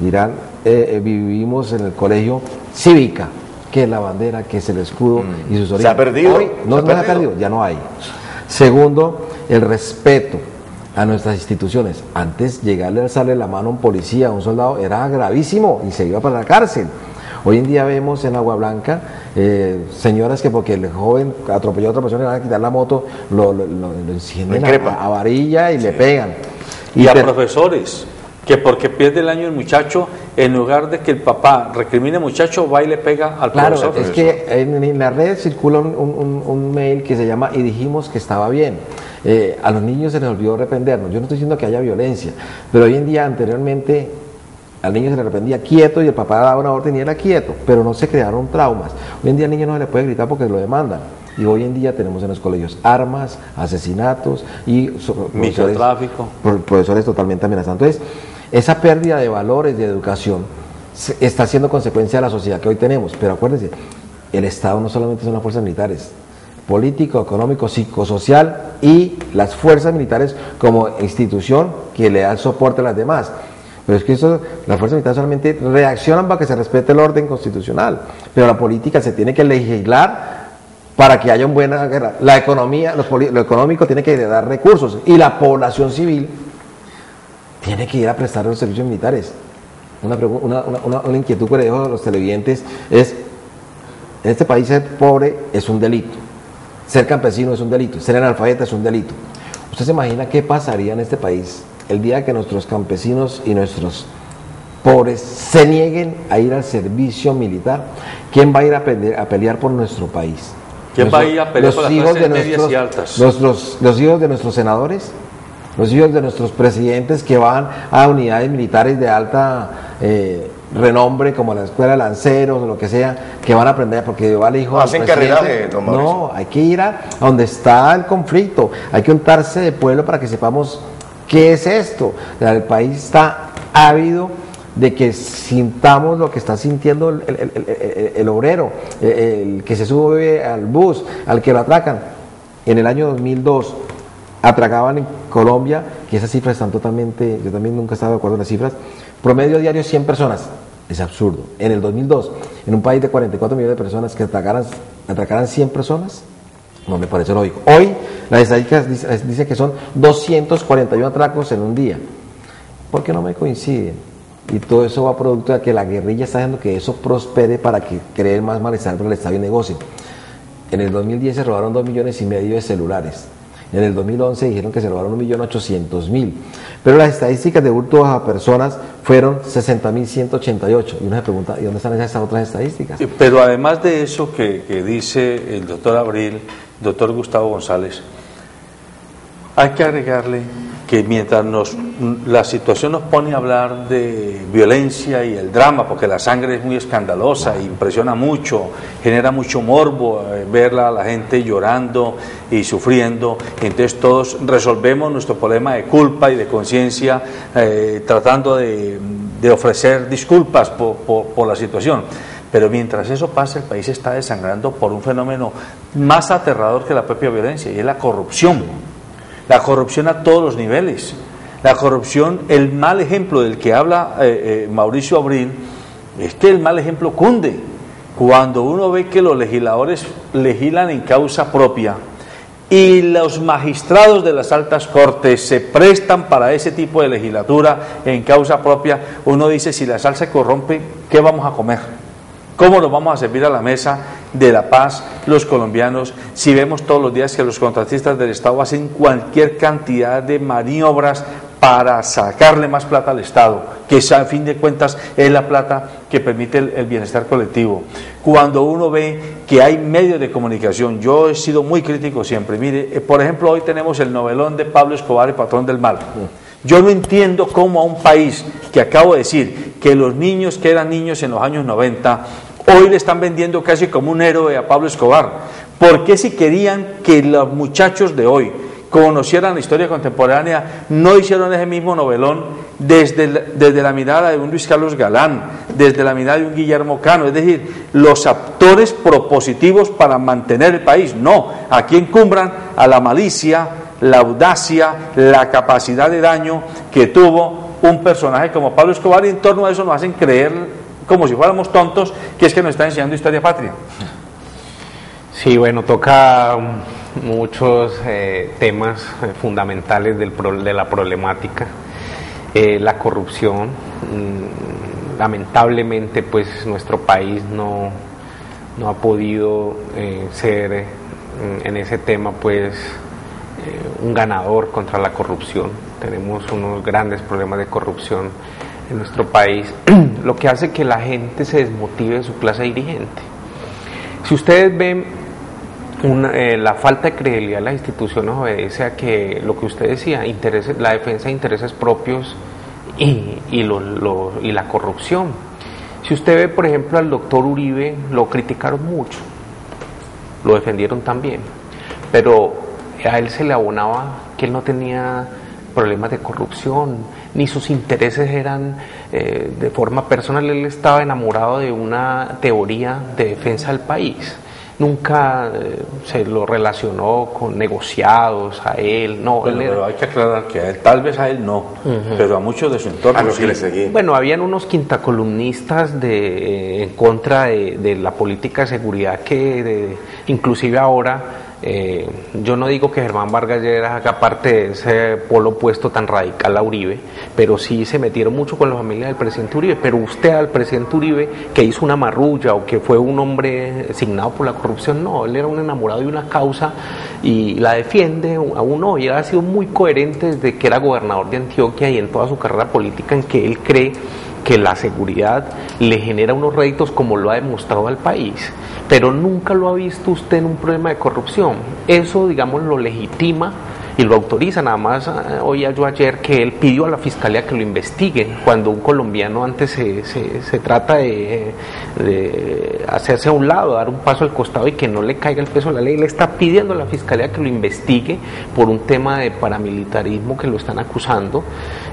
en el colegio cívica, que es la bandera, que es el escudo y sus orígenes. ¿Se ha perdido? Hoy, no se ha perdido, ya no hay. Segundo, el respeto a nuestras instituciones. Antes, llegarle a alzarle la mano a un policía, a un soldado, era gravísimo y se iba para la cárcel. Hoy en día vemos en Agua Blanca señoras que porque el joven atropelló a otra persona le van a quitar la moto, lo encienden a varilla y le pegan. Y a profesores, que porque pierde el año el muchacho, en lugar de que el papá recrimine al muchacho, va y le pega al profesor. Claro, es que en la red circula un mail que se llama "y dijimos que estaba bien". A los niños se les olvidó reprendernos. Yo no estoy diciendo que haya violencia, pero hoy en día, anteriormente, al niño se le reprendía quieto y el papá daba una orden y era quieto, pero no se crearon traumas. Hoy en día al niño no se le puede gritar porque lo demandan. Y hoy en día tenemos en los colegios armas, asesinatos y microtráfico, profesores totalmente amenazantes. Entonces, esa pérdida de valores de educación está siendo consecuencia de la sociedad que hoy tenemos. Pero acuérdense, el Estado no solamente son las fuerzas militares, político, económico, psicosocial y las fuerzas militares como institución que le da el soporte a las demás. Pero es que las fuerzas militares solamente reaccionan para que se respete el orden constitucional, pero la política se tiene que legislar para que haya una buena guerra. La economía, lo económico tiene que dar recursos y la población civil tiene que ir a prestar los servicios militares. Una inquietud que le dejo a los televidentes es: en este país ser pobre es un delito, ser campesino es un delito, ser analfabeta es un delito. ¿Usted se imagina qué pasaría en este país el día que nuestros campesinos y nuestros pobres se nieguen a ir al servicio militar? ¿Quién va a ir a pelear por nuestro país? ¿Quién va a ir a pelear por las clases medias y altas? Los hijos de nuestros senadores, los hijos de nuestros presidentes que van a unidades militares de alta renombre, como la escuela de lanceros o lo que sea, que van a aprender, porque va el hijo del presidente. No, hay que ir a donde está el conflicto, hay que untarse de pueblo para que sepamos qué es esto. El país está ávido de que sintamos lo que está sintiendo el obrero, el que se sube al bus, al que lo atracan. En el año 2002 atracaban en Colombia, que esas cifras están totalmente, yo también nunca estaba de acuerdo en las cifras, promedio diario 100 personas. Es absurdo. En el 2002, en un país de 44 millones de personas, que atracaran 100 personas, no me parece lógico. Hoy las estadísticas dicen que son 241 atracos en un día. ¿Por qué no me coinciden? Y todo eso va producto de que la guerrilla está haciendo que eso prospere para que creen más malestar para el Estado y negocio. En el 2010 se robaron 2,5 millones de celulares. En el 2011 dijeron que se robaron 1.800.000. Pero las estadísticas de hurto a personas fueron 60.188. Y uno se pregunta, ¿y dónde están esas otras estadísticas? Pero además de eso que dice el doctor Abril, doctor Gustavo González, hay que agregarle que mientras la situación nos pone a hablar de violencia y el drama, porque la sangre es muy escandalosa, impresiona mucho, genera mucho morbo verla a la gente llorando y sufriendo, entonces todos resolvemos nuestro problema de culpa y de conciencia tratando de ofrecer disculpas por la situación. Pero mientras eso pasa, el país está desangrando por un fenómeno más aterrador que la propia violencia, y es la corrupción. La corrupción a todos los niveles. La corrupción, el mal ejemplo del que habla Mauricio Abril, es que el mal ejemplo cunde. Cuando uno ve que los legisladores legislan en causa propia y los magistrados de las altas cortes se prestan para ese tipo de legislatura en causa propia, uno dice, si la sal se corrompe, ¿qué vamos a comer? ¿Cómo nos vamos a servir a la mesa de la paz los colombianos si vemos todos los días que los contratistas del Estado hacen cualquier cantidad de maniobras para sacarle más plata al Estado, que a fin de cuentas es la plata que permite el bienestar colectivo? Cuando uno ve que hay medios de comunicación, yo he sido muy crítico siempre, mire, por ejemplo, hoy tenemos el novelón de Pablo Escobar, el patrón del mal. Yo no entiendo cómo a un país que acabo de decir que los niños que eran niños en los años 90, hoy le están vendiendo casi como un héroe a Pablo Escobar. ¿Por qué, si querían que los muchachos de hoy conocieran la historia contemporánea, no hicieron ese mismo novelón desde la mirada de un Luis Carlos Galán, desde la mirada de un Guillermo Cano? Es decir, los actores propositivos para mantener el país. No, aquí encumbran a la malicia, la audacia, la capacidad de daño que tuvo un personaje como Pablo Escobar, y en torno a eso nos hacen creer, como si fuéramos tontos, que es que nos está enseñando historia patria. Sí, bueno, toca muchos temas fundamentales de la problemática. La corrupción, lamentablemente, pues nuestro país no ha podido ser en ese tema, pues un ganador contra la corrupción. Tenemos unos grandes problemas de corrupción en nuestro país, lo que hace que la gente se desmotive de su clase dirigente. Si ustedes ven, la falta de credibilidad de las instituciones obedece a que lo que usted decía, la defensa de intereses propios y la corrupción. Si usted ve, por ejemplo, al doctor Uribe, lo criticaron mucho, lo defendieron también, pero a él se le abonaba que él no tenía problemas de corrupción, ni sus intereses eran de forma personal, él estaba enamorado de una teoría de defensa del país. Nunca se lo relacionó con negociados a él, no. Bueno, pero hay que aclarar que a él, tal vez a él no, pero a muchos de su entorno A los sí. que le seguían. Bueno, habían unos quintacolumnistas en contra de la política de seguridad inclusive ahora, yo no digo que Germán Vargas Lleras haga parte de ese polo opuesto tan radical a Uribe, pero sí se metieron mucho con la familia del presidente Uribe. Pero usted al presidente Uribe, que hizo una marrulla o que fue un hombre signado por la corrupción, no, él era un enamorado de una causa y la defiende aún hoy. Él ha sido muy coherente desde que era gobernador de Antioquia y en toda su carrera política, en que él cree que la seguridad le genera unos réditos, como lo ha demostrado al país, pero nunca lo ha visto usted en un problema de corrupción. Eso, digamos, lo legitima y lo autoriza. Nada más oía yo ayer que él pidió a la fiscalía que lo investiguen, cuando un colombiano antes se trata de hacerse a un lado, dar un paso al costado y que no le caiga el peso de la ley. Le está pidiendo a la fiscalía que lo investigue por un tema de paramilitarismo que lo están acusando.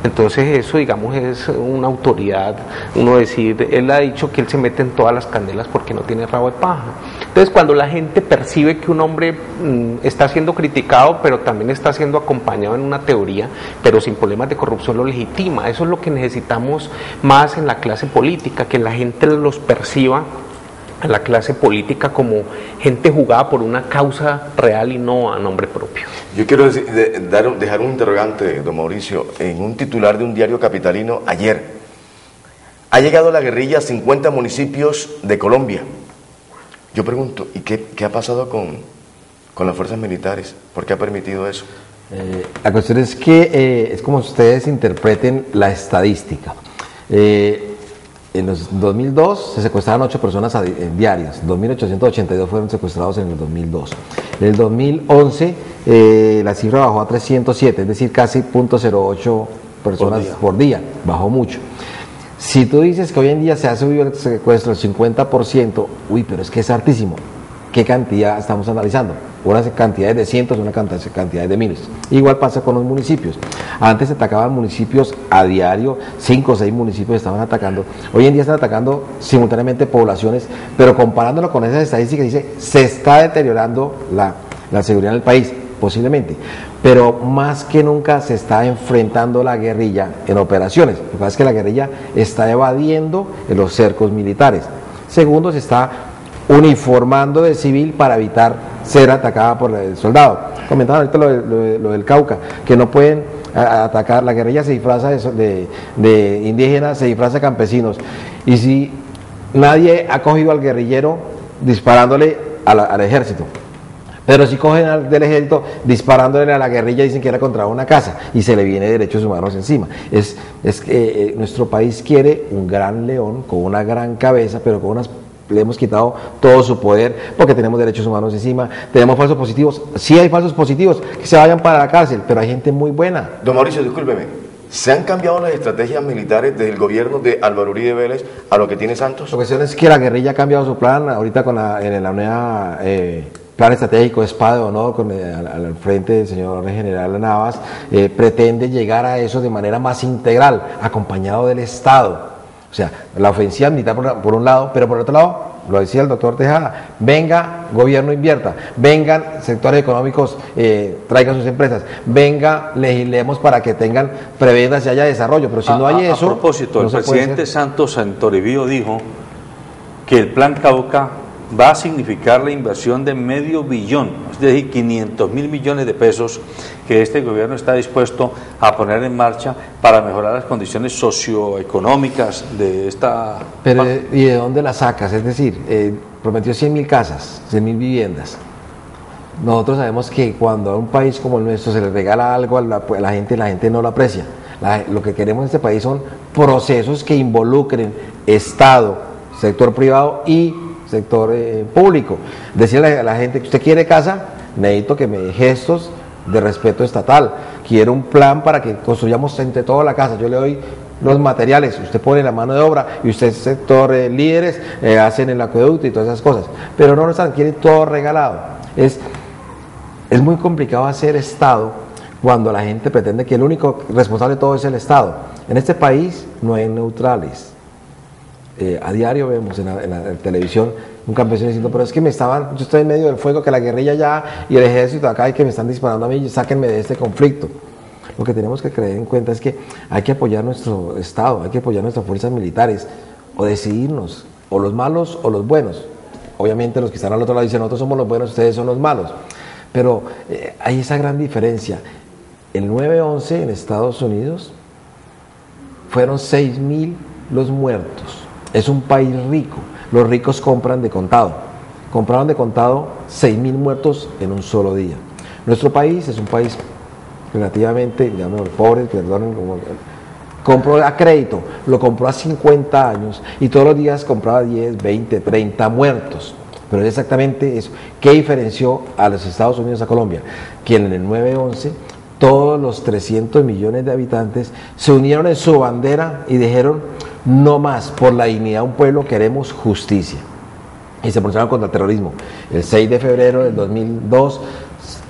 Entonces eso, digamos, es una autoridad, uno decir, él ha dicho que él se mete en todas las candelas porque no tiene rabo de paja. Entonces cuando la gente percibe que un hombre está siendo criticado, pero también está siendo acompañado en una teoría, pero sin problemas de corrupción, lo legitima. Eso es lo que necesitamos más en la clase política, que la gente los perciba a la clase política como gente jugada por una causa real y no a nombre propio. Yo quiero dejar un interrogante, don Mauricio, en un titular de un diario capitalino ayer. Ha llegado la guerrilla a 50 municipios de Colombia. Yo pregunto, ¿y qué ha pasado con las fuerzas militares? ¿Por qué ha permitido eso? La cuestión es que es como ustedes interpreten la estadística. En los 2002 se secuestraron 8 personas diarias, 2.882 fueron secuestrados en el 2002. En el 2011 la cifra bajó a 307, es decir, casi 0.08 personas por día, bajó mucho. Si tú dices que hoy en día se ha subido el secuestro del 50%, uy, pero es que es hartísimo. ¿Qué cantidad estamos analizando? Unas cantidades de cientos, una cantidad de miles. Igual pasa con los municipios. Antes se atacaban municipios a diario, 5 o 6 municipios estaban atacando. Hoy en día están atacando simultáneamente poblaciones, pero comparándolo con esas estadísticas, dice, se está deteriorando la seguridad en el país, posiblemente. Pero más que nunca se está enfrentando la guerrilla en operaciones. Lo que pasa es que la guerrilla está evadiendo en los cercos militares. Segundo, se está uniformando de civil para evitar ser atacada por el soldado. Comentaban ahorita lo del Cauca, que no pueden atacar, la guerrilla se disfraza de indígenas, se disfraza de campesinos. Y si nadie ha cogido al guerrillero disparándole al ejército, pero si cogen del ejército disparándole a la guerrilla, dicen que era contra una casa y se le viene derechos humanos encima. Es que nuestro país quiere un gran león con una gran cabeza, pero con le hemos quitado todo su poder porque tenemos derechos humanos encima, tenemos falsos positivos. Sí hay falsos positivos, que se vayan para la cárcel, pero hay gente muy buena. Don Mauricio, discúlpeme, ¿se han cambiado las estrategias militares desde el gobierno de Álvaro Uribe Vélez a lo que tiene Santos? La cuestión es que la guerrilla ha cambiado su plan, ahorita en la nueva plan estratégico de Espada de Honor, al frente del señor general Navas, pretende llegar a eso de manera más integral, acompañado del Estado. O sea, la ofensiva militar por un lado, pero por otro lado, lo decía el doctor Tejada, venga, gobierno invierta, vengan sectores económicos, traigan sus empresas, venga, legislemos para que tengan prebendas y haya desarrollo, pero si no hay eso... A propósito, el presidente Santos en Toribío dijo que el plan Cauca va a significar la inversión de $500 million, es decir, 500.000 millones de pesos que este gobierno está dispuesto a poner en marcha para mejorar las condiciones socioeconómicas de esta... Pero, ¿y de dónde la sacas? Es decir, prometió 100.000 casas, 100.000 viviendas. Nosotros sabemos que cuando a un país como el nuestro se le regala algo a la gente no lo aprecia. Lo que queremos en este país son procesos que involucren Estado, sector privado y sector público. Decirle a la gente que usted quiere casa, necesito que me dé gestos de respeto estatal, quiero un plan para que construyamos entre toda la casa, yo le doy los materiales, usted pone la mano de obra y usted sector líderes hacen el acueducto y todas esas cosas, pero no están, quieren todo regalado. Es Es muy complicado hacer Estado cuando la gente pretende que el único responsable de todo es el Estado. En este país no hay neutrales. A diario vemos en la televisión un campesino diciendo, pero es que yo estoy en medio del fuego, que la guerrilla ya y el ejército acá y que me están disparando a mí, sáquenme de este conflicto. Lo que tenemos que creer en cuenta es que hay que apoyar nuestro Estado, hay que apoyar nuestras fuerzas militares, o decidirnos, o los malos o los buenos. Obviamente los que están al otro lado dicen, nosotros somos los buenos, ustedes son los malos. Pero hay esa gran diferencia. El 9/11 en Estados Unidos fueron 6.000 los muertos. Es un país rico. Los ricos compran de contado. Compraron de contado 6.000 muertos en un solo día. Nuestro país es un país relativamente, digamos, pobre, perdonen, compró a crédito, lo compró a 50 años y todos los días compraba 10, 20, 30 muertos. Pero es exactamente eso. ¿Qué diferenció a los Estados Unidos a Colombia? Que en el 9/11 todos los 300 millones de habitantes se unieron en su bandera y dijeron, no más, por la dignidad de un pueblo queremos justicia. Y se pronunciaron contra el terrorismo. El 6 de febrero del 2002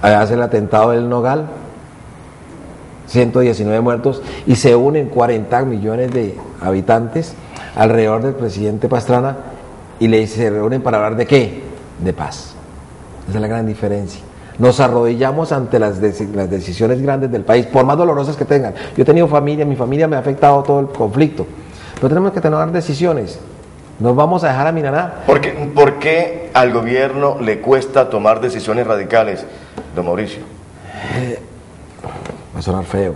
hace el atentado del Nogal, 119 muertos, y se unen 40 millones de habitantes alrededor del presidente Pastrana y se reúnen para hablar de ¿qué? De paz. Esa es la gran diferencia. Nos arrodillamos ante las decisiones grandes del país, por más dolorosas que tengan. Yo he tenido familia, mi familia me ha afectado todo el conflicto, pero tenemos que tomar decisiones. ¿Nos vamos a dejar aminorar? ¿Por qué al gobierno le cuesta tomar decisiones radicales, don Mauricio? Va a sonar feo,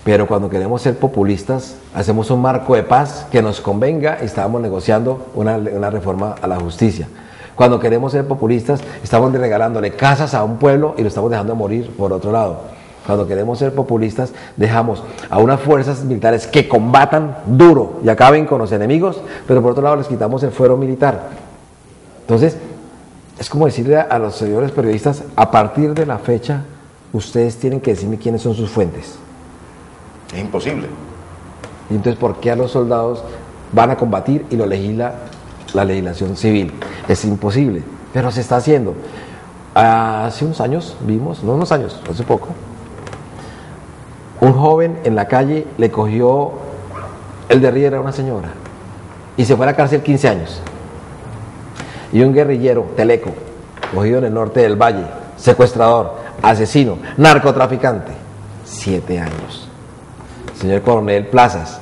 pero cuando queremos ser populistas, hacemos un marco de paz que nos convenga y estamos negociando una reforma a la justicia. Cuando queremos ser populistas, estamos regalándole casas a un pueblo y lo estamos dejando morir por otro lado. Cuando queremos ser populistas, dejamos a unas fuerzas militares que combatan duro y acaben con los enemigos, pero por otro lado les quitamos el fuero militar. Entonces, es como decirle a los señores periodistas, a partir de la fecha, ustedes tienen que decirme quiénes son sus fuentes. Es imposible. Y entonces, ¿por qué a los soldados van a combatir y lo legisla la legislación civil? Es imposible, pero se está haciendo. Hace unos años vimos, no unos años, hace poco, un joven en la calle le cogió el de Riera a una señora y se fue a la cárcel 15 años. Y un guerrillero, teleco, cogido en el norte del Valle, secuestrador, asesino, narcotraficante, 7 años. Señor Coronel Plazas,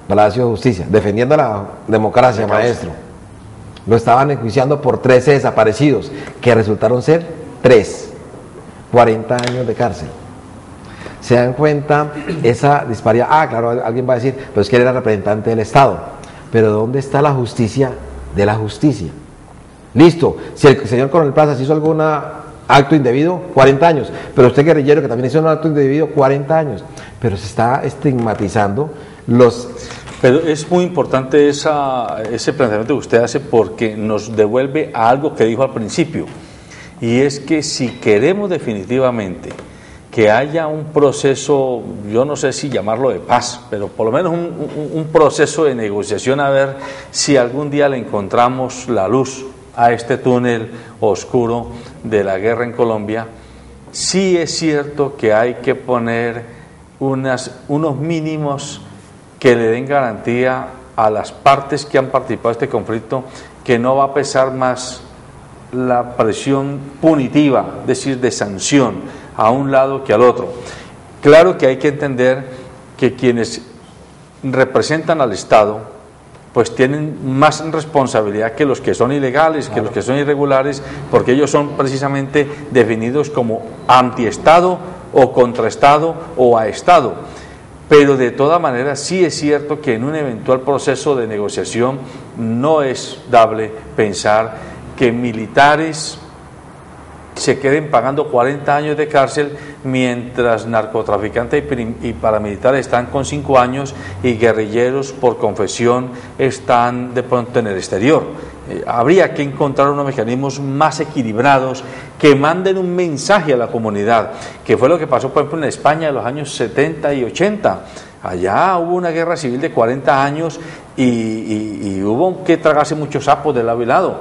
Palacio de Justicia, defendiendo la democracia, maestro. Lo estaban enjuiciando por 13 desaparecidos, que resultaron ser 3. 40 años de cárcel. ¿Se dan cuenta esa disparidad? Ah, claro, alguien va a decir, pero es que él era representante del Estado. Pero ¿dónde está la justicia de la justicia? Listo, si el señor Coronel Plazas hizo algún acto indebido, 40 años. Pero usted, guerrillero, que también hizo un acto indebido, 40 años. Pero se está estigmatizando los... Pero es muy importante ese planteamiento que usted hace, porque nos devuelve a algo que dijo al principio, y es que si queremos definitivamente que haya un proceso, yo no sé si llamarlo de paz, pero por lo menos un proceso de negociación, a ver si algún día le encontramos la luz a este túnel oscuro de la guerra en Colombia, sí es cierto que hay que poner unos mínimos que le den garantía a las partes que han participado en este conflicto, que no va a pesar más la presión punitiva, es decir, de sanción a un lado que al otro. Claro que hay que entender que quienes representan al Estado pues tienen más responsabilidad que los que son ilegales, que los que son irregulares, porque ellos son precisamente definidos como antiestado o contraestado o a Estado. Pero de todas maneras sí es cierto que en un eventual proceso de negociación no es dable pensar que militares se queden pagando 40 años de cárcel mientras narcotraficantes y paramilitares están con 5 años y guerrilleros por confesión están de pronto en el exterior. Habría que encontrar unos mecanismos más equilibrados que manden un mensaje a la comunidad, que fue lo que pasó, por ejemplo, en España en los años 70 y 80. Allá hubo una guerra civil de 40 años y hubo que tragarse muchos sapos de lado y lado,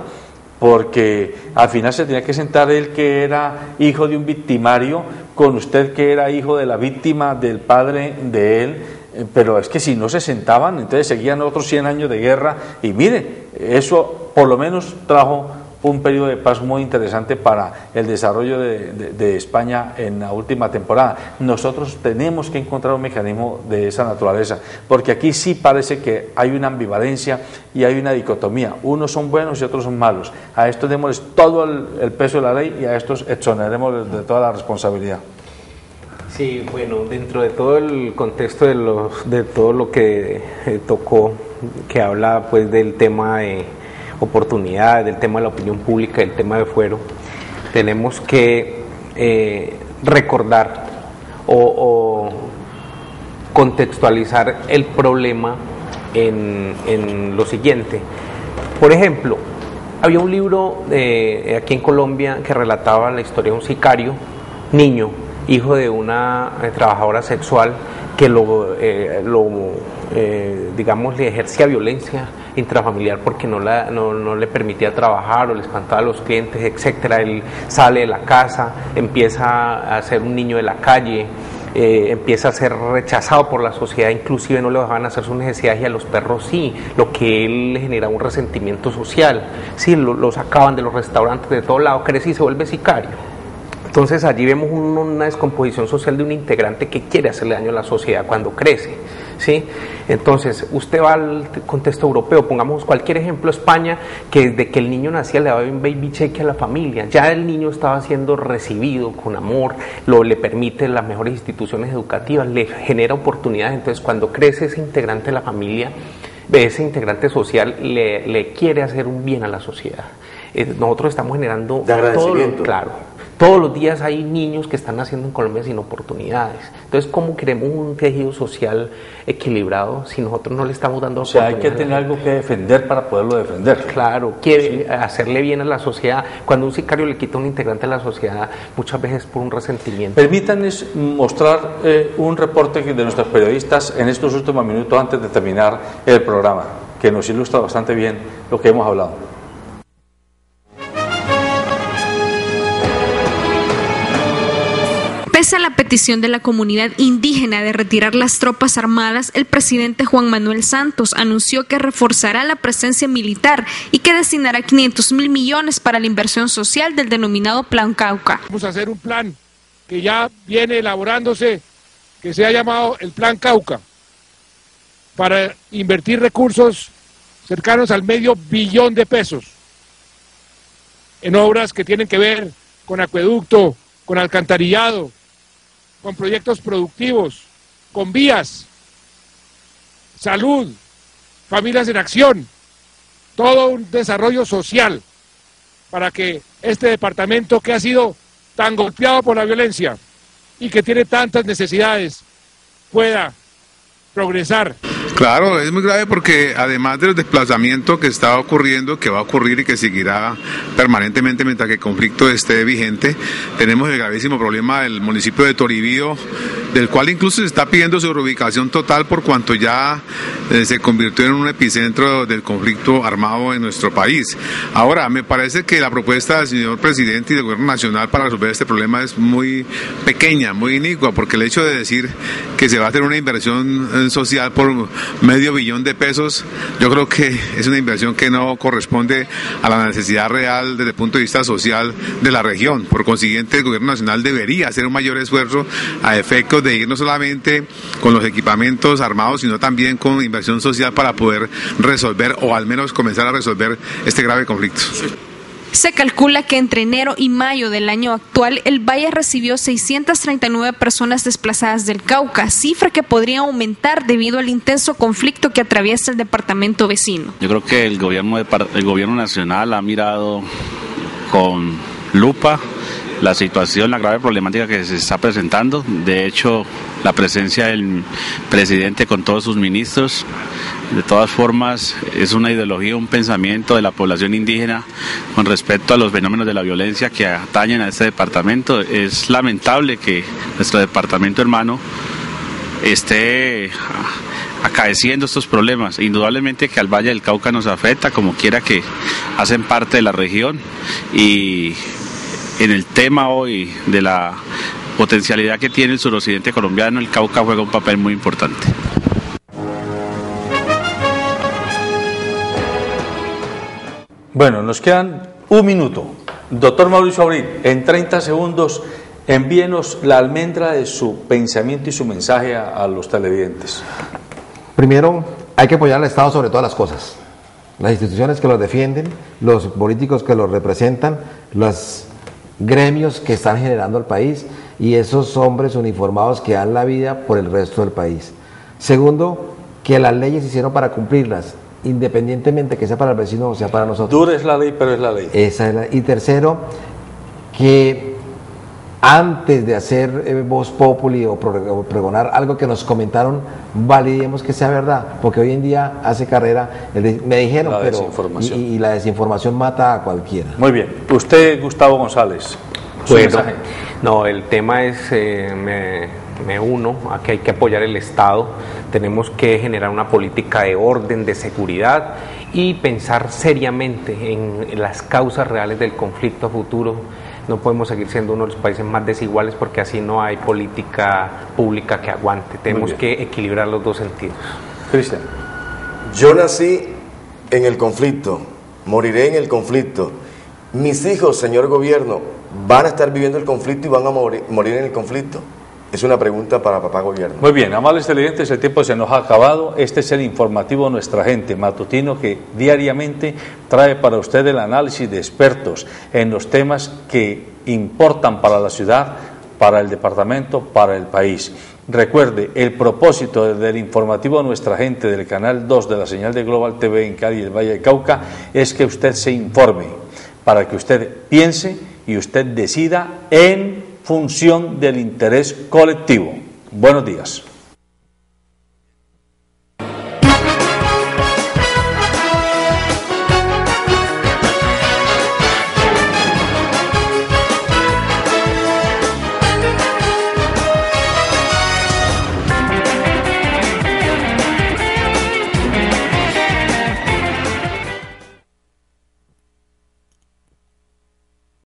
porque al final se tenía que sentar el que era hijo de un victimario con usted que era hijo de la víctima del padre de él, pero es que si no se sentaban, entonces seguían otros 100 años de guerra, y mire, eso por lo menos trajo un periodo de paz muy interesante para el desarrollo de España en la última temporada. Nosotros tenemos que encontrar un mecanismo de esa naturaleza, porque aquí sí parece que hay una ambivalencia y hay una dicotomía. Unos son buenos y otros son malos. A estos démosles todo el peso de la ley y a estos exoneremos de toda la responsabilidad. Sí, bueno, dentro de todo el contexto de todo lo que tocó, que habla pues del tema de oportunidades, del tema de la opinión pública, del tema de fuero, tenemos que recordar o contextualizar el problema en lo siguiente. Por ejemplo, había un libro aquí en Colombia que relataba la historia de un sicario, niño, hijo de una trabajadora sexual que digamos, le ejercía violencia intrafamiliar porque no le permitía trabajar o le espantaba a los clientes, etcétera. Él sale de la casa, empieza a ser un niño de la calle, empieza a ser rechazado por la sociedad, inclusive no le dejaban hacer sus necesidades y a los perros sí, lo que él le generaba un resentimiento social, sí, lo sacaban de los restaurantes, de todo lado, crece y se vuelve sicario. Entonces allí vemos una descomposición social de un integrante que quiere hacerle daño a la sociedad cuando crece, ¿sí? Entonces usted va al contexto europeo, pongamos cualquier ejemplo, España, que desde que el niño nacía le daba un baby cheque a la familia, ya el niño estaba siendo recibido con amor, le permite las mejores instituciones educativas, le genera oportunidades. Entonces cuando crece ese integrante de la familia, ese integrante social le quiere hacer un bien a la sociedad. Nosotros estamos generando de agradecimiento. Claro. Todos los días hay niños que están naciendo en Colombia sin oportunidades. Entonces, ¿cómo queremos un tejido social equilibrado si nosotros no le estamos dando oportunidades? O sea, hay que tener algo que defender para poderlo defender. Claro, quiere hacerle bien a la sociedad. Cuando un sicario le quita a un integrante de la sociedad, muchas veces por un resentimiento. Permítanles mostrar un reporte de nuestros periodistas en estos últimos minutos antes de terminar el programa, que nos ilustra bastante bien lo que hemos hablado. Pese a la petición de la comunidad indígena de retirar las tropas armadas, el presidente Juan Manuel Santos anunció que reforzará la presencia militar y que destinará 500.000 millones para la inversión social del denominado Plan Cauca. Vamos a hacer un plan que ya viene elaborándose, que se ha llamado el Plan Cauca, para invertir recursos cercanos al $500 million en obras que tienen que ver con acueducto, con alcantarillado, con proyectos productivos, con vías, salud, familias en acción, todo un desarrollo social para que este departamento que ha sido tan golpeado por la violencia y que tiene tantas necesidades pueda progresar. Claro, es muy grave porque además del desplazamiento que está ocurriendo, que va a ocurrir y que seguirá permanentemente mientras que el conflicto esté vigente, tenemos el gravísimo problema del municipio de Toribío, del cual incluso se está pidiendo su reubicación total por cuanto ya se convirtió en un epicentro del conflicto armado en nuestro país. Ahora, me parece que la propuesta del señor presidente y del gobierno nacional para resolver este problema es muy pequeña, muy inicua, porque el hecho de decir que se va a hacer una inversión social por $500 million, yo creo que es una inversión que no corresponde a la necesidad real desde el punto de vista social de la región. Por consiguiente, el gobierno nacional debería hacer un mayor esfuerzo a efectos de ir no solamente con los equipamientos armados, sino también con inversión social para poder resolver o al menos comenzar a resolver este grave conflicto. Se calcula que entre enero y mayo del año actual, el Valle recibió 639 personas desplazadas del Cauca, cifra que podría aumentar debido al intenso conflicto que atraviesa el departamento vecino. Yo creo que el gobierno nacional ha mirado con lupa la situación, la grave problemática que se está presentando. De hecho, la presencia del presidente con todos sus ministros, de todas formas, es una ideología, un pensamiento de la población indígena con respecto a los fenómenos de la violencia que atañen a este departamento. Es lamentable que nuestro departamento hermano esté acaeciendo estos problemas. Indudablemente que al Valle del Cauca nos afecta, como quiera que hacen parte de la región, y en el tema hoy de la potencialidad que tiene el suroccidente colombiano, el Cauca juega un papel muy importante. Bueno, nos quedan un minuto. Doctor Mauricio Abril, en 30 segundos, envíenos la almendra de su pensamiento y su mensaje a los televidentes. Primero, hay que apoyar al Estado sobre todas las cosas. Las instituciones que los defienden, los políticos que los representan, los gremios que están generando el país y esos hombres uniformados que dan la vida por el resto del país. Segundo, que las leyes se hicieron para cumplirlas, independientemente que sea para el vecino o sea para nosotros. Dura es la ley, pero es la ley. Y tercero, que antes de hacer voz populi o pregonar algo que nos comentaron, validemos que sea verdad, porque hoy en día hace carrera, me dijeron, pero y la desinformación mata a cualquiera. Muy bien. Usted, Gustavo González, su mensaje. No, el tema es, me uno a que hay que apoyar el Estado, tenemos que generar una política de orden, de seguridad y pensar seriamente en las causas reales del conflicto a futuro. No podemos seguir siendo uno de los países más desiguales porque así no hay política pública que aguante. Tenemos que equilibrar los dos sentidos. Cristian. Yo nací en el conflicto, moriré en el conflicto. Mis hijos, señor gobierno, ¿van a estar viviendo el conflicto y van a morir en el conflicto? Es una pregunta para papá gobierno. Muy bien, amables televidentes, el tiempo se nos ha acabado. Este es el informativo Nuestra Gente, matutino, que diariamente trae para usted el análisis de expertos en los temas que importan para la ciudad, para el departamento, para el país. Recuerde, el propósito del informativo Nuestra Gente del canal 2 de la señal de Global TV en Cali y el Valle del Cauca es que usted se informe, para que usted piense y usted decida en función del interés colectivo. Buenos días.